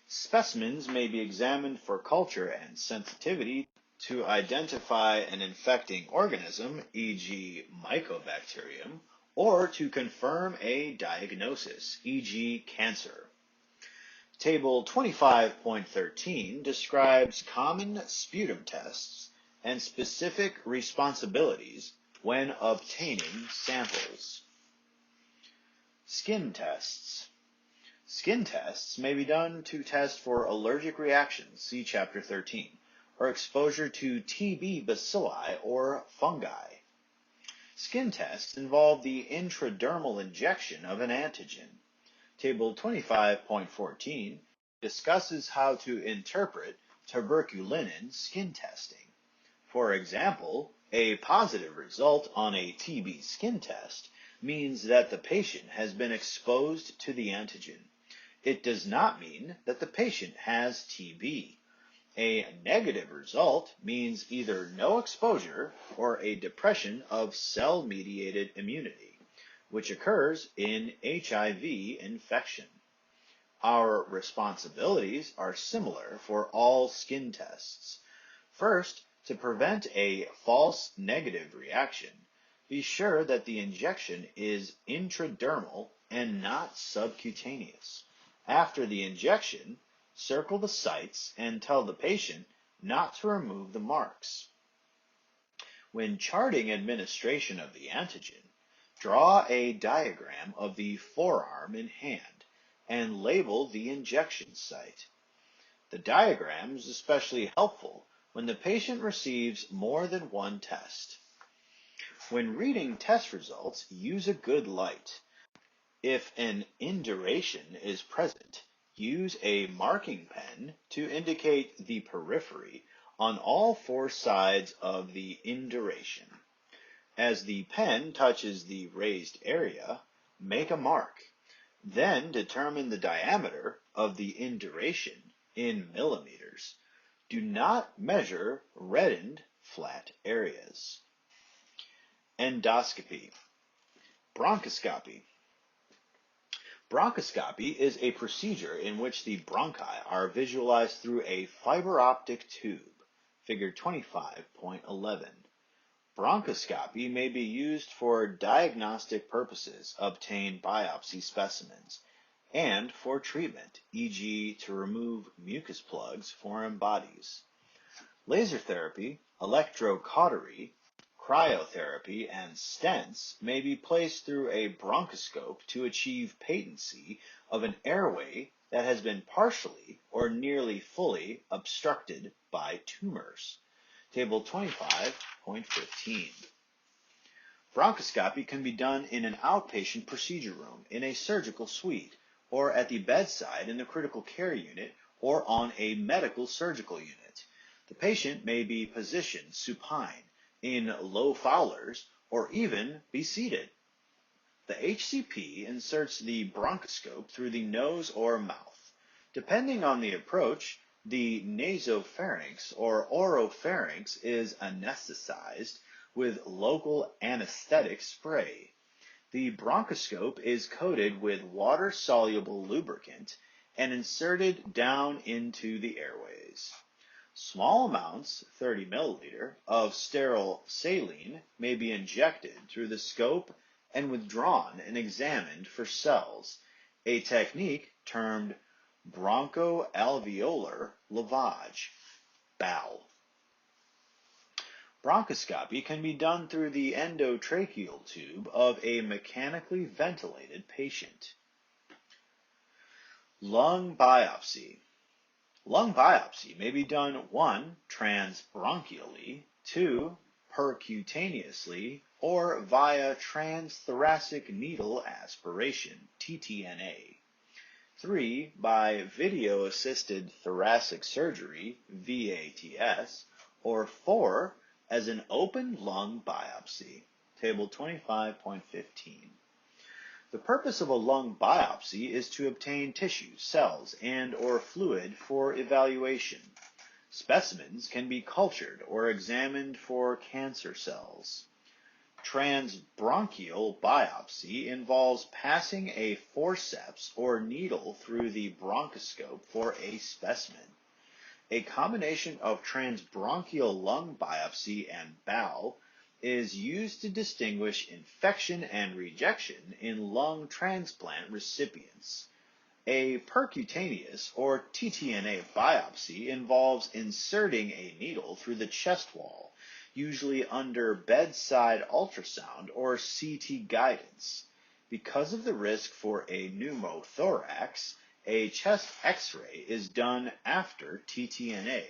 Specimens may be examined for culture and sensitivity to identify an infecting organism, e.g. mycobacterium, or to confirm a diagnosis, e.g. cancer. Table 25.13 describes common sputum tests and specific responsibilities when obtaining samples. Skin tests. Skin tests may be done to test for allergic reactions, see Chapter 13, or exposure to TB bacilli or fungi. Skin tests involve the intradermal injection of an antigen. Table 25.14 discusses how to interpret tuberculinin skin testing. For example, a positive result on a TB skin test means that the patient has been exposed to the antigen. It does not mean that the patient has TB. A negative result means either no exposure or a depression of cell-mediated immunity, which occurs in HIV infection. Our responsibilities are similar for all skin tests. First, to prevent a false negative reaction, be sure that the injection is intradermal and not subcutaneous. After the injection, circle the sites and tell the patient not to remove the marks. When charting administration of the antigen, draw a diagram of the forearm in hand and label the injection site. The diagram is especially helpful when the patient receives more than one test. When reading test results, use a good light. If an induration is present, use a marking pen to indicate the periphery on all four sides of the induration. As the pen touches the raised area, make a mark. Then determine the diameter of the induration in millimeters. Do not measure reddened flat areas. Endoscopy. Bronchoscopy. Bronchoscopy is a procedure in which the bronchi are visualized through a fiber optic tube, figure 25.11. Bronchoscopy may be used for diagnostic purposes, obtain biopsy specimens, and for treatment, e.g. to remove mucus plugs, foreign bodies. Laser therapy, electrocautery, cryotherapy, and stents may be placed through a bronchoscope to achieve patency of an airway that has been partially or nearly fully obstructed by tumors. Table 25.15. Bronchoscopy can be done in an outpatient procedure room, in a surgical suite, or at the bedside in the critical care unit, or on a medical surgical unit. The patient may be positioned supine, in low Fowlers, or even be seated. The HCP inserts the bronchoscope through the nose or mouth. Depending on the approach, the nasopharynx or oropharynx is anesthetized with local anesthetic spray. The bronchoscope is coated with water-soluble lubricant and inserted down into the airways. Small amounts, 30 milliliter, of sterile saline may be injected through the scope and withdrawn and examined for cells, a technique termed bronchoalveolar lavage, BAL. Bronchoscopy can be done through the endotracheal tube of a mechanically ventilated patient. Lung biopsy. Lung biopsy may be done 1. Transbronchially, 2. Percutaneously, or via transthoracic needle aspiration, TTNA. 3. By video-assisted thoracic surgery, VATS, or 4. As an open lung biopsy, Table 25.15. The purpose of a lung biopsy is to obtain tissue, cells, and or fluid for evaluation. Specimens can be cultured or examined for cancer cells. Transbronchial biopsy involves passing a forceps or needle through the bronchoscope for a specimen. A combination of transbronchial lung biopsy and BAL is used to distinguish infection and rejection in lung transplant recipients. A percutaneous or TTNA biopsy involves inserting a needle through the chest wall, usually under bedside ultrasound or CT guidance. Because of the risk for a pneumothorax, a chest X-ray is done after TTNA.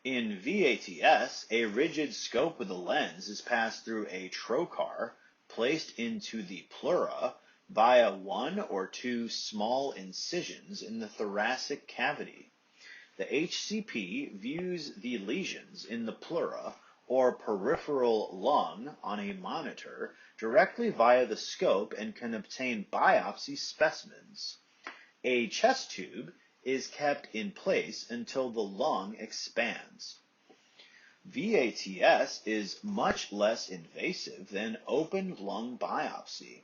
In VATS, a rigid scope with a lens is passed through a trocar placed into the pleura via 1 or 2 small incisions in the thoracic cavity. The HCP views the lesions in the pleura or peripheral lung on a monitor directly via the scope and can obtain biopsy specimens. A chest tube is kept in place until the lung expands. VATS is much less invasive than open lung biopsy.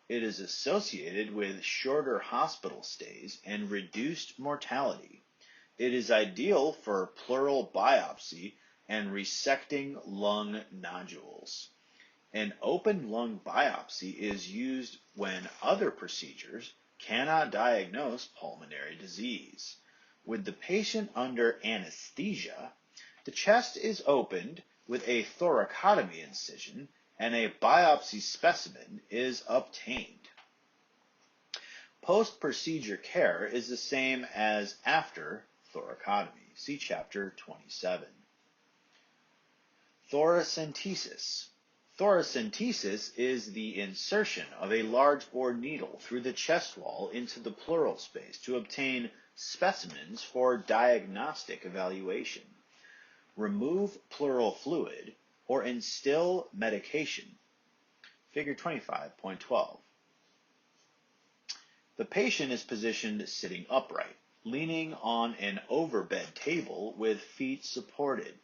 It is associated with shorter hospital stays and reduced mortality. It is ideal for pleural biopsy and resecting lung nodules. An open lung biopsy is used when other procedures cannot diagnose pulmonary disease. With the patient under anesthesia, the chest is opened with a thoracotomy incision and a biopsy specimen is obtained. Post-procedure care is the same as after thoracotomy. See Chapter 27. Thoracentesis. Thoracentesis is the insertion of a large bore needle through the chest wall into the pleural space to obtain specimens for diagnostic evaluation, remove pleural fluid, or instill medication. Figure 25.12. The patient is positioned sitting upright, leaning on an overbed table with feet supported.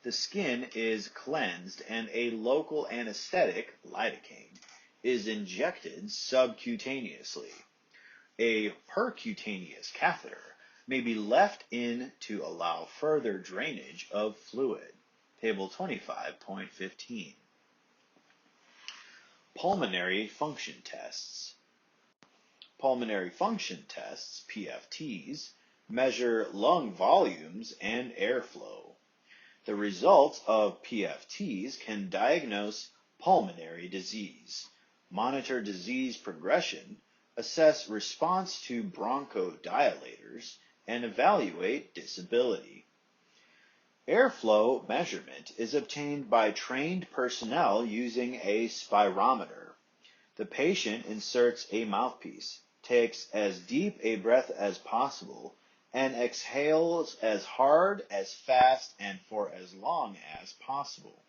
The skin is cleansed and a local anesthetic, lidocaine, is injected subcutaneously. A percutaneous catheter may be left in to allow further drainage of fluid. Table 25.15. Pulmonary function tests. Pulmonary function tests, PFTs, measure lung volumes and airflow. The results of PFTs can diagnose pulmonary disease, monitor disease progression, assess response to bronchodilators, and evaluate disability. Airflow measurement is obtained by trained personnel using a spirometer. The patient inserts a mouthpiece, takes as deep a breath as possible, and exhales as hard, as fast, and for as long as possible.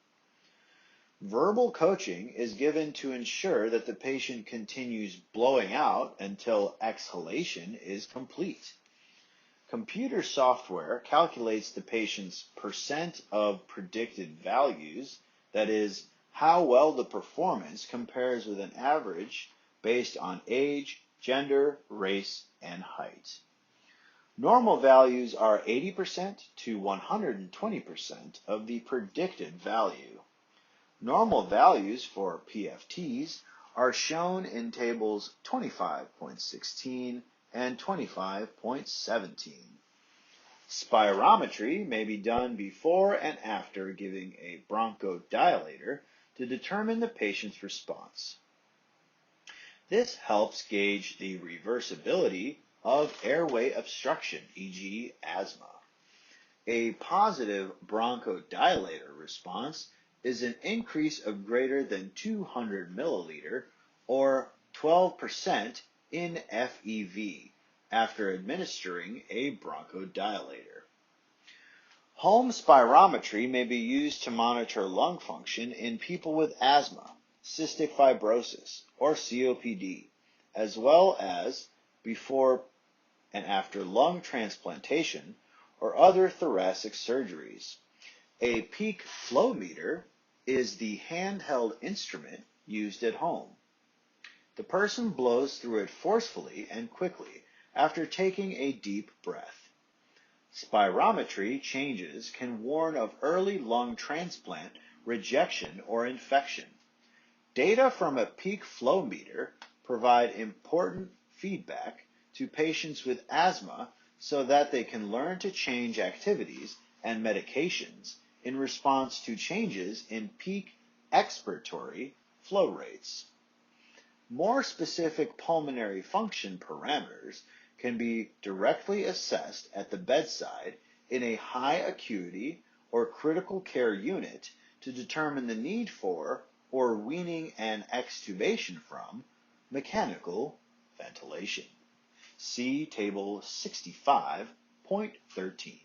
Verbal coaching is given to ensure that the patient continues blowing out until exhalation is complete. Computer software calculates the patient's percent of predicted values, that is, how well the performance compares with an average based on age, gender, race, and height. Normal values are 80% to 120% of the predicted value. Normal values for PFTs are shown in tables 25.16 and 25.17. Spirometry may be done before and after giving a bronchodilator to determine the patient's response. This helps gauge the reversibility of airway obstruction, e.g. asthma. A positive bronchodilator response is an increase of greater than 200 milliliter or 12% in FEV after administering a bronchodilator. Home spirometry may be used to monitor lung function in people with asthma, cystic fibrosis, or COPD, as well as before and after lung transplantation or other thoracic surgeries. A peak flow meter is the handheld instrument used at home. The person blows through it forcefully and quickly after taking a deep breath. Spirometry changes can warn of early lung transplant, rejection, or infection. Data from a peak flow meter provide important feedback to patients with asthma so that they can learn to change activities and medications in response to changes in peak expiratory flow rates. More specific pulmonary function parameters can be directly assessed at the bedside in a high acuity or critical care unit to determine the need for or weaning and extubation from mechanical ventilation. See Table 65.13.